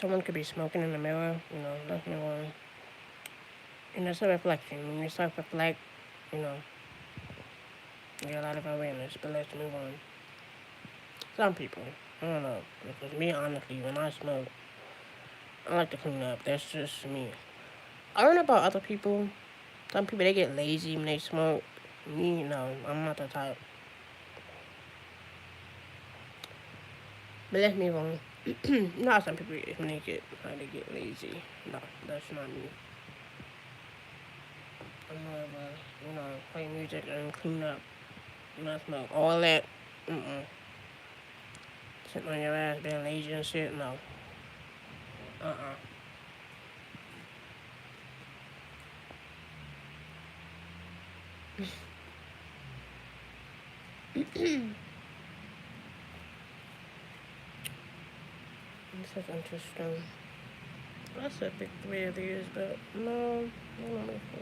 someone could be smoking in the mirror, that's no one. And that's a reflection. When you self-reflect, you know, you get a lot of awareness. But let's move on. Some people, I don't know. Because me, honestly, when I smoke, I like to clean up. That's just me. I don't know about other people. Some people, they get lazy when they smoke. Me, no, I'm not the type. But let's move on. Not some people, when they get lazy. No, that's not me. I'm more of a, play music and clean up. Not smoke. All that, sitting on your ass being lazy and shit, no. Uh-uh. This is interesting. I said pick 3 of these, but no, let me see.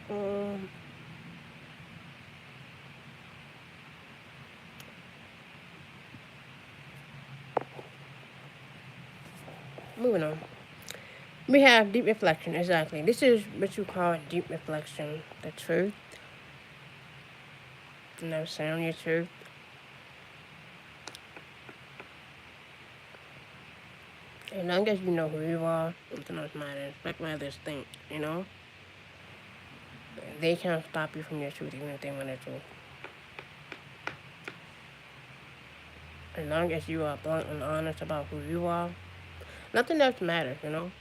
Um, moving on. We have deep reflection, exactly. This is what you call deep reflection. The truth. Saying your truth. As long as you know who you are, nothing else matters. Like what others think. They can't stop you from your truth even if they wanted to. As long as you are blunt and honest about who you are, nothing else matters. And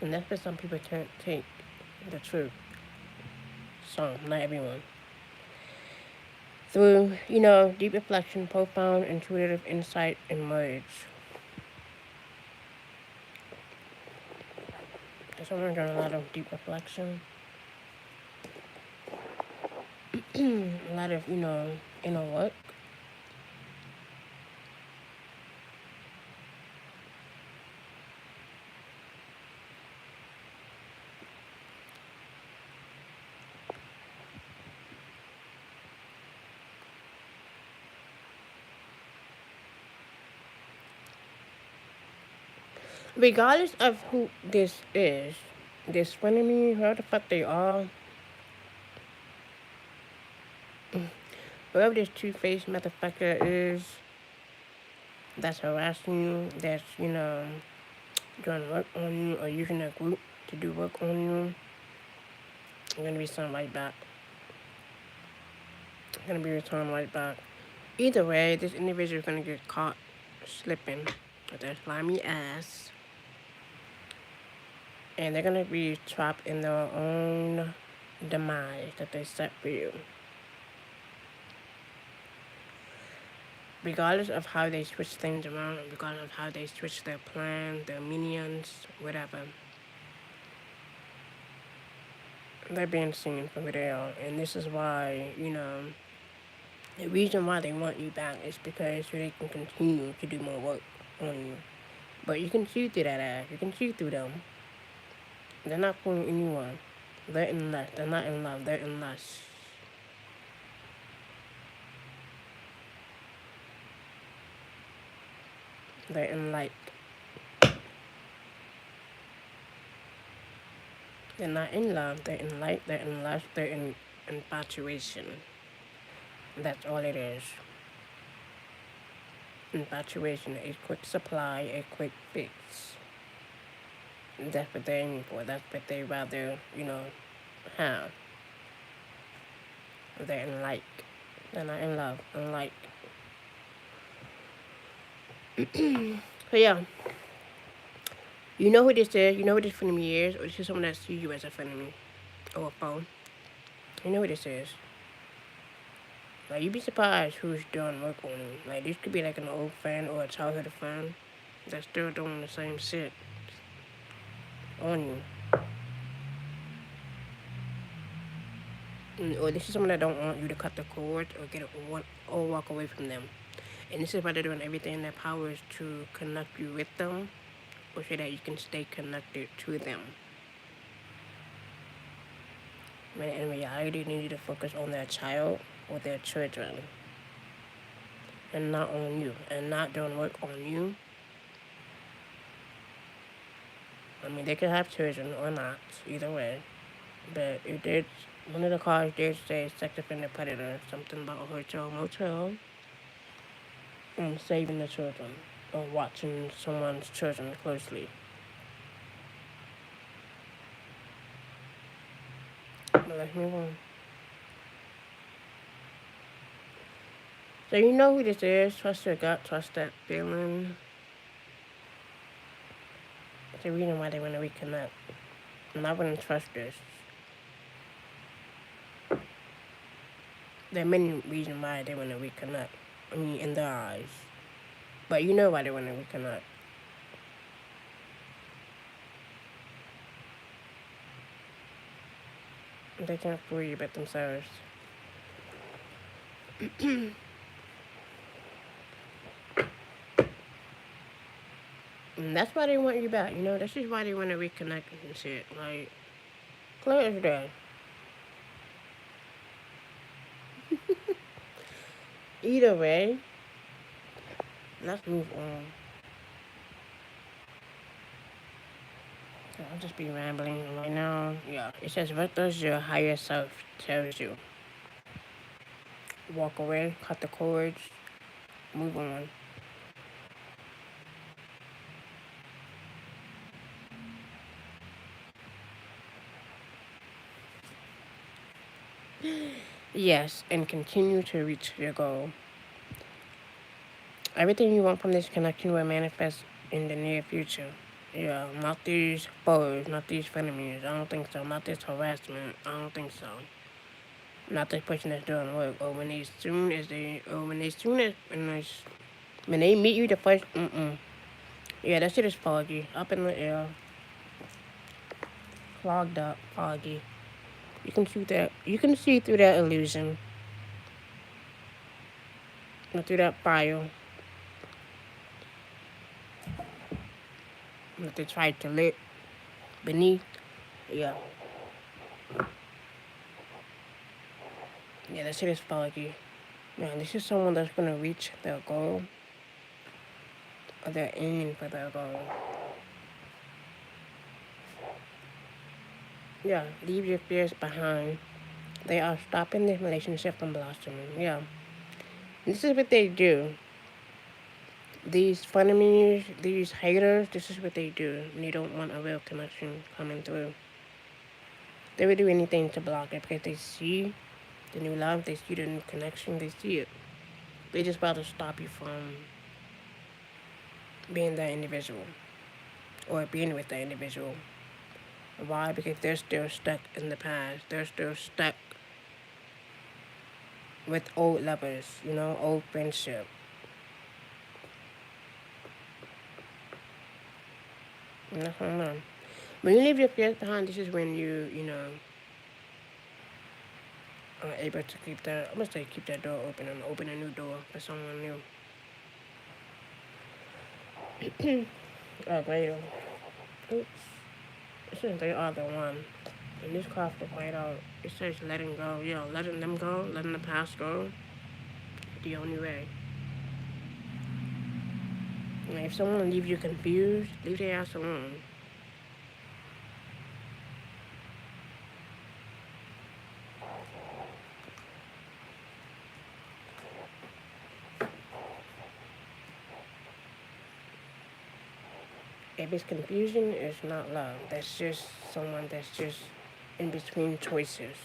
that's why some people can't take the truth. Some, not everyone. Through, deep reflection, profound, intuitive insight emerge. Someone done a lot of deep reflection. A lot of, inner work. Regardless of who this is, this frenemy, whoever the fuck they are, whoever this two-faced motherfucker is that's harassing you, that's, doing work on you or using a group to do work on you, you're gonna be something like that. You're gonna be returned right back. Either way, this individual is gonna get caught slipping with their slimy ass. And they're gonna be trapped in their own demise that they set for you. Regardless of how they switch things around, regardless of how they switch their plan, their minions, whatever, they're being seen for who they are. And this is why, the reason why they want you back is because so they can continue to do more work on you. But you can see through that ass. You can see through them. They're not fooling anyone. They're in lust. They're not in love. They're in lust. They're in like, they're not in love, they're in light, they're in lust, they're in infatuation. That's all it is. Infatuation, a quick supply, a quick fix. That's what they're aiming for. That's what they rather, have. They're in like. They're not in love. In like. So yeah. You know who this is. You know who this enemy is. Or this is someone that sees you as a enemy. Or a foe. You know who this is. Like, you'd be surprised who's doing work on you. Like, this could be like an old friend or a childhood friend that's still doing the same shit on you. Or this is someone that don't want you to cut the cord or or walk away from them. And this is why they're doing everything in their powers to connect you with them, or so that you can stay connected to them. When in reality, they need to focus on their child or their children, and not on you, and not doing work on you. I mean, they could have children or not, either way. But it did. One of the cards did say sex offender predator, something about a hotel motel, and saving the children, or watching someone's children closely. But let's move on. So you know who this is. Trust your gut. Trust that feeling. It's the reason why they want to reconnect. And I wouldn't trust this. There are many reasons why they want to reconnect. I mean, in their eyes. But you know why they want to reconnect. They can't fool you but themselves. And that's why they want you back, This is why they want to reconnect and shit. Like, clear as day. Either way, let's move on. I'll just be rambling right now. Yeah, it says, what does your higher self tells you? Walk away, cut the cords, move on. Yes, and continue to reach your goal. Everything you want from this connection will manifest in the near future. Yeah, not these foes, not these enemies. I don't think so. Not this harassment. I don't think so. Not this person that's doing work. Or when they meet you the first, Yeah, that shit is foggy. Up in the air. Clogged up, foggy. You can see through that illusion. Not through that fire. That they tried to lit beneath. Yeah. Yeah, that shit is foggy. Man, this is someone that's gonna reach their goal. Or they're aiming for their goal. Yeah, leave your fears behind. They are stopping this relationship from blossoming. Yeah. This is what they do. These frenemies, these haters, this is what they do. And they don't want a real connection coming through. They would do anything to block it because they see the new love, they see the new connection, they see it. They just about to stop you from being that individual or being with that individual. Why? Because they're still stuck in the past. They're still stuck with old lovers, old friendship. And that's what I know. When you leave your fears behind, this is when you are able to keep that door open and open a new door for someone new. Oh, great. Oops. It says they are the one. And this card will fight out. It says letting go. Yeah, letting them go, letting the past go. The only way. Like, if someone leaves you confused, leave their ass alone. If it's confusion, it's not love. That's just someone that's just in between choices.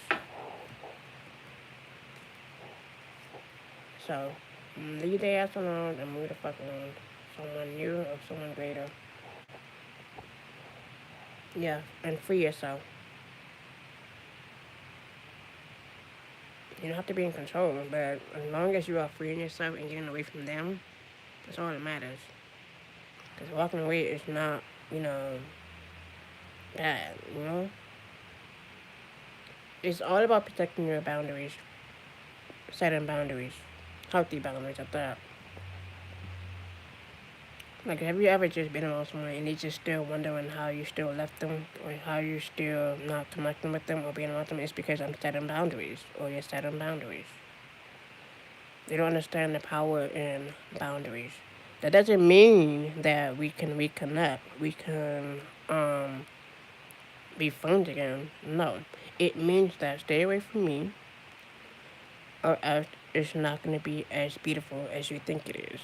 So, leave their ass alone and move the fuck along. Someone new or someone greater. Yeah, and free yourself. You don't have to be in control, but as long as you are freeing yourself and getting away from them, that's all that matters. Because walking away is not, you know, bad, you know? It's all about protecting your boundaries, setting boundaries, healthy boundaries at that. Like, have you ever just been around someone and they just still wondering how you still left them or how you still not connecting with them or being around them? It's because I'm setting boundaries or you're setting boundaries. They don't understand the power in boundaries. That doesn't mean that we can reconnect. We can be friends again. No. It means that stay away from me or else it's not going to be as beautiful as you think it is.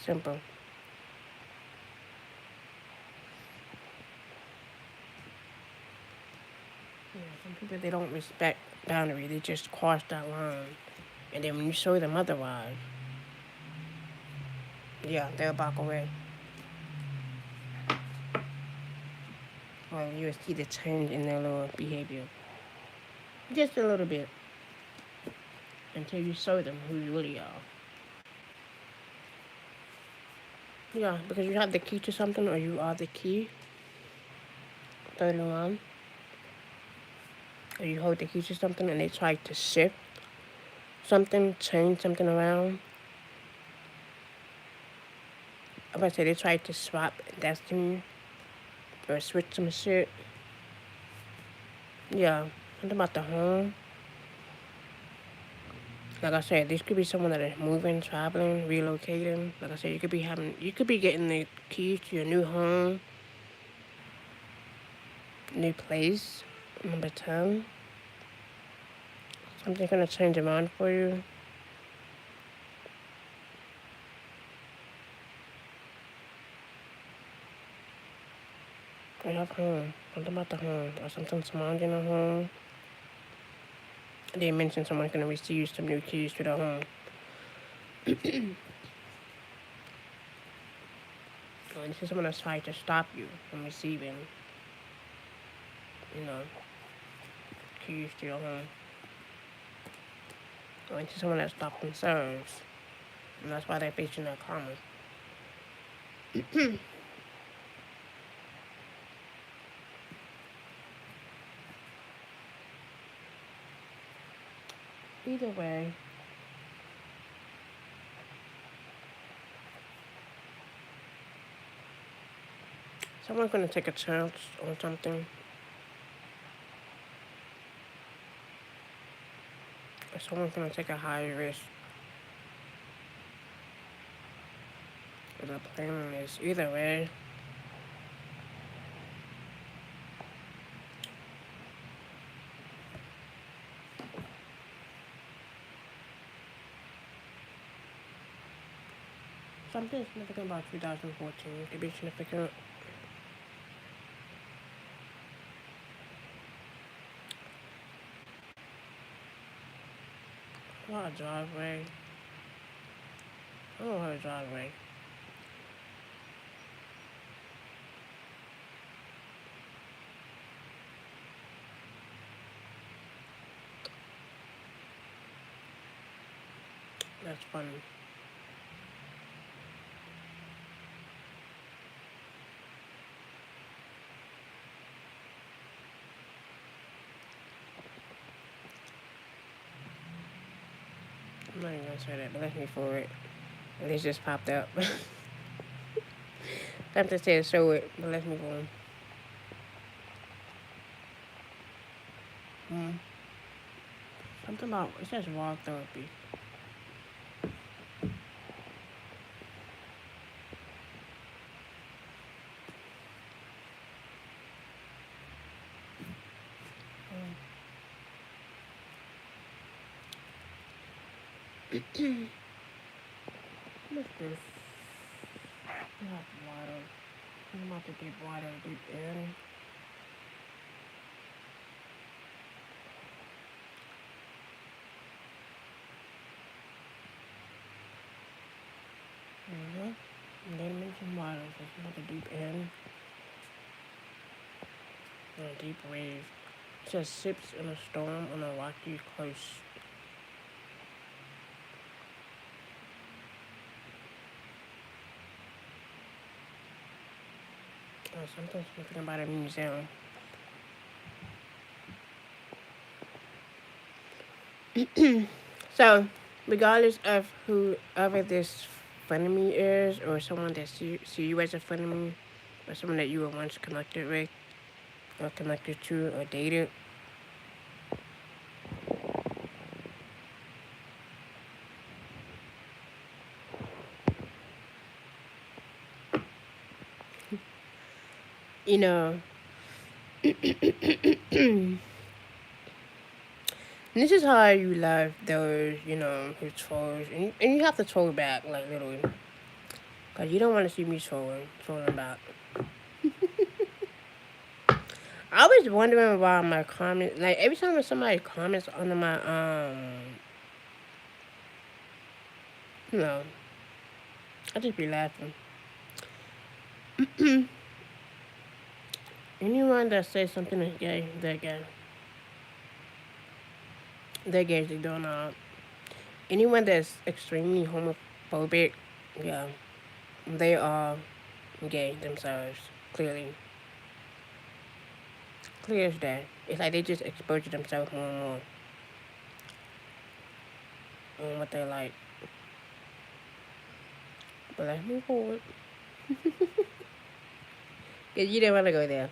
Simple. Yeah, some people, they don't respect boundaries. They just cross that line. And then when you show them otherwise, yeah, they'll back away. Or you'll see the change in their little behavior. Just a little bit. Until you show them who you really are. Yeah, because you have the key to something or you are the key. 31. Or you hold the key to something and they try to shift something, change something around. I'm about to say they try to swap destiny or switch some shit. Yeah, something about the home. Like I said, this could be someone that is moving, traveling, relocating. Like I said, you could be getting the keys to your new home, new place. Number 10. Something's gonna change your mind for you. You have home. Something about the home. Or something surrounding the home. They mentioned someone's gonna receive some new keys to the home. Or this is someone that's trying to stop you from receiving, you know, keys to your home. Or this is someone that stopped themselves. And that's why they're facing that karma. Either way, someone's gonna take a chance on something. Or someone's gonna take a higher risk. Or the plan is either way. Something significant about 2014. It could be significant. A lot of driveway. I don't know how to driveway. That's funny. I'm not even gonna say that, but let me for it. And this just popped up. Something said show it, but let's move on. Something about, it says raw therapy. What's this? We have water. I'm about to deep water, deep in. Mm-hmm. And then mention water, so it's about to deep in. And a deep wave. It says sips in a storm on a rocky coast. Something about a museum. So, regardless of whoever this frenemy is, or someone that see you as a frenemy, or someone that you were once connected with, or connected to, or dated, you know, this is how you love those, who trolls, and you have to troll back, like, literally, because you don't want to see me trolling back. I was wondering why my comments, like, every time somebody comments under my, you know, I just be laughing. Anyone that says something is gay, they're gay. They're gay, they don't know. Anyone that's extremely homophobic, yeah, they are gay themselves, clearly. Clear as day. It's like they just expose themselves more and more on what they like. But let's move forward. Because you didn't want to go there.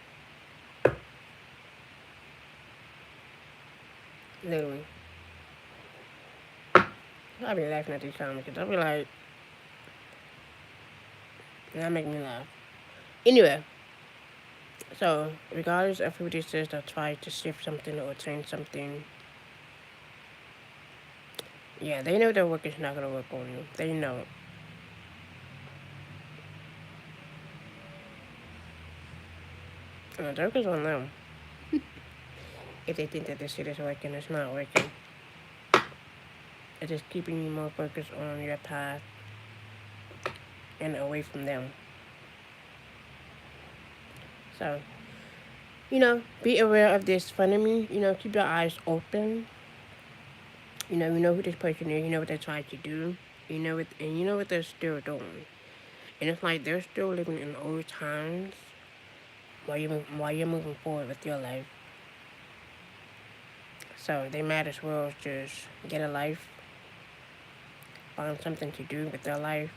Literally. I'll be laughing at these comments because I'll be like, that make me laugh. Anyway, so regardless of who this is that tries to shift something or change something, yeah, they know their work is not going to work on you. They know it. And the joke is on them. If they think that this shit is working, it's not working. It's just keeping you more focused on your path and away from them. So, be aware of this frenemy. Keep your eyes open. You know who this person is. You know what they're trying to do. You know what they're still doing. And it's like they're still living in old times while you're moving forward with your life. So they might as well just get a life, find something to do with their life,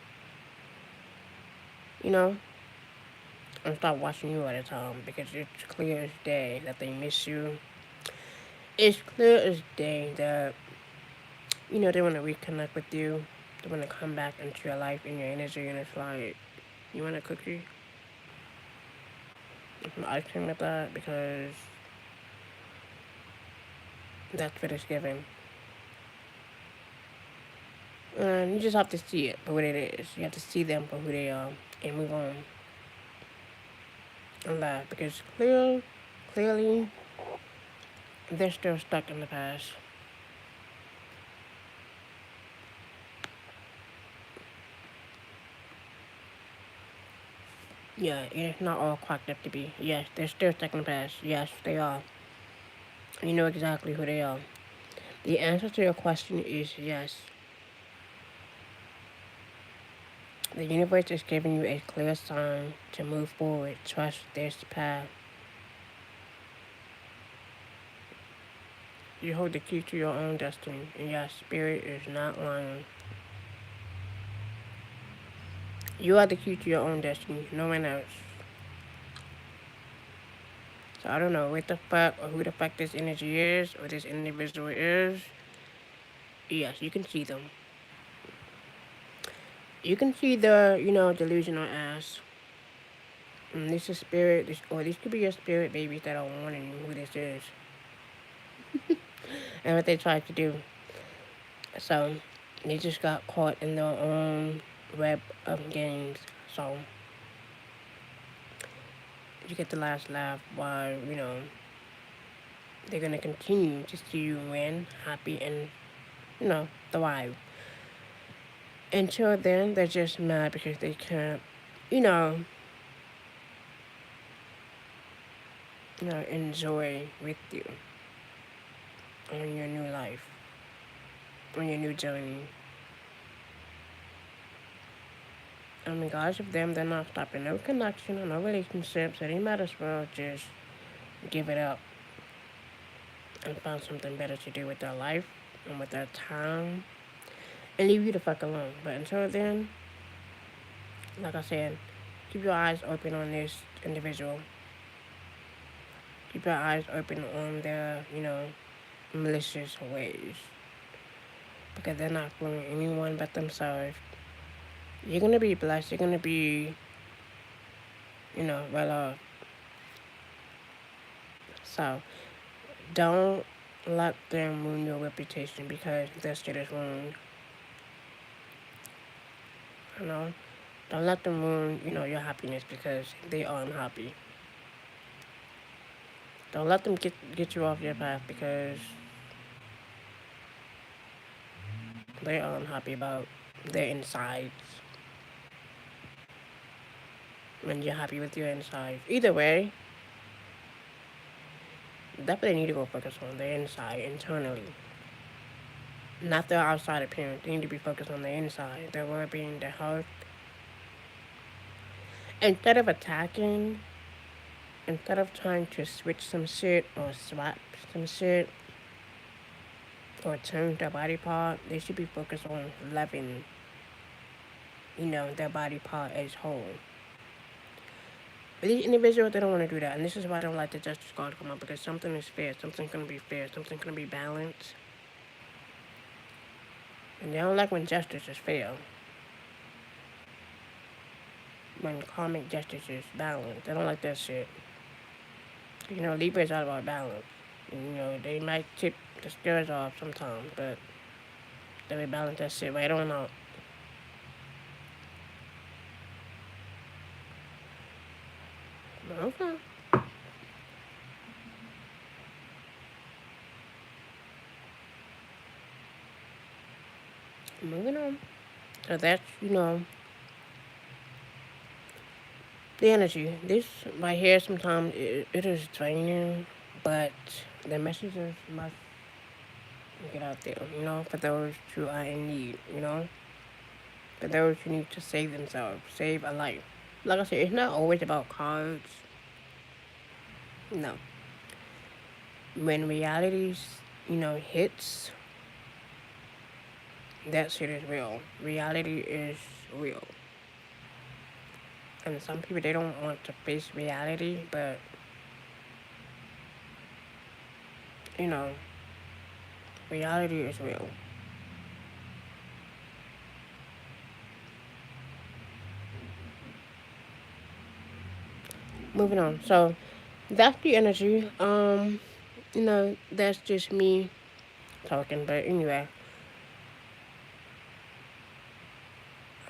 and stop watching you all the time because it's clear as day that they miss you. It's clear as day that, they want to reconnect with you. They want to come back into your life and your energy, and it's like, you want a cookie? Some ice cream with that because that's what it's given. And you just have to see it for what it is. You have to see them for who they are and move on and laugh because clearly, they're still stuck in the past. Yeah, it's not all cracked up to be. Yes, they're still stuck in the past. Yes, they are. You know exactly who they are. The answer to your question is yes. The universe is giving you a clear sign to move forward. Trust this path. You hold the key to your own destiny, and your spirit is not lying. You are the key to your own destiny, no one else. So I don't know what the fuck or who the fuck this energy is or this individual is. Yes, you can see them. You can see the, delusional ass. And this is spirit, or these could be your spirit babies that are warning you who this is and what they tried to do. So, they just got caught in their own web of games. So, you get the last laugh while, they're gonna continue to see you win, happy, and, thrive. Until then, they're just mad because they can't, you know, enjoy with you on your new life, on your new journey. Guys, of them, they're not stopping no connection or no relationships, so they might as well just give it up and find something better to do with their life and with their time and leave you the fuck alone. But until then, like I said, keep your eyes open on this individual. Keep your eyes open on their, malicious ways. Because they're not fooling anyone but themselves. You're gonna be blessed. You're gonna be, well off. So, don't let them ruin your reputation because their shit is ruined. You know? Don't let them ruin, your happiness because they are unhappy. Don't let them get you off your path because they are unhappy about their insides. When you're happy with your insides. Either way, definitely need to go focus on their inside internally. Not their outside appearance. They need to be focused on the inside, their well-being, their health. Instead of attacking, instead of trying to switch some shit or swap some shit or change their body part, they should be focused on loving, their body part as whole. But these individuals, they don't want to do that. And this is why I don't like the justice card come up because something is fair. Something's going to be fair. Something's going to be balanced. And they don't like when justice is fair. When karmic justice is balanced. They don't like that shit. Libra is all about balance. They might tip the scales off sometimes, but they will balance that shit right on out. Okay. Moving on. So that's, the energy. This right here, sometimes it is draining, but the messages must get out there, for those who are in need, for those who need to save themselves, save a life. Like I said, it's not always about cards. No. When realities, hits, that shit is real. Reality is real. And some people, they don't want to face reality, but, reality is real. Moving on. So, that's the energy. That's just me talking, but anyway.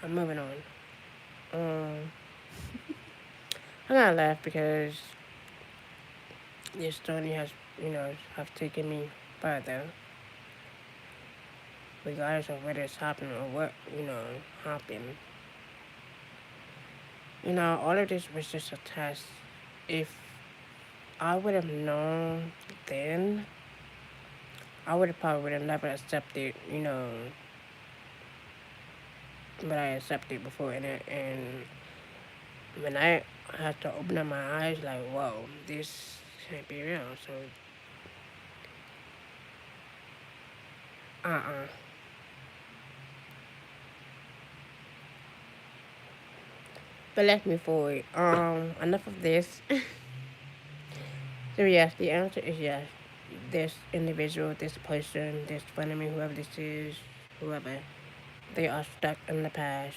I'm moving on. I gotta laugh because this journey has, have taken me further. Regardless of whether it's happening or what, happened. All of this was just a test. If I would have known then, I would have probably never accepted, what I accepted before. And when I had to open up my eyes, like, whoa, this can't be real. So, But let's move forward. Enough of this. So yes, the answer is yes. this individual, this person, this enemy, whoever this is, whoever, they are stuck in the past,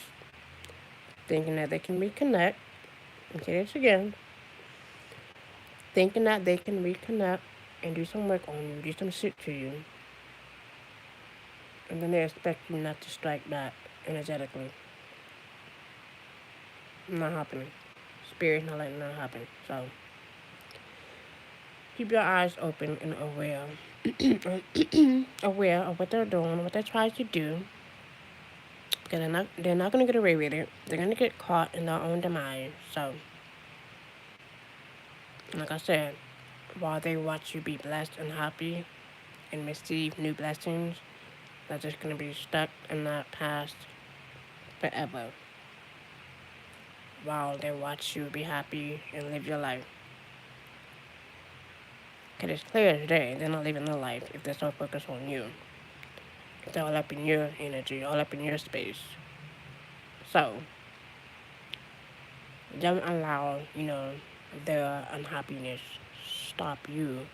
thinking that they can reconnect. Okay, this again. Thinking that they can reconnect and do some work on you, do some shit to you. And then they expect you not to strike back energetically. Not happening. Spirit's not letting that happen. So keep your eyes open and aware. Aware of what they're doing, what they're trying to do. Because they're not gonna get away with it. They're gonna get caught in their own demise. So like I said, while they watch you be blessed and happy and receive new blessings, they're just gonna be stuck in that past forever. While they watch you be happy and live your life. Because it's clear as day, they're not living their life if they're so focused on you. If they're all up in your energy, all up in your space. So, don't allow, their unhappiness stop you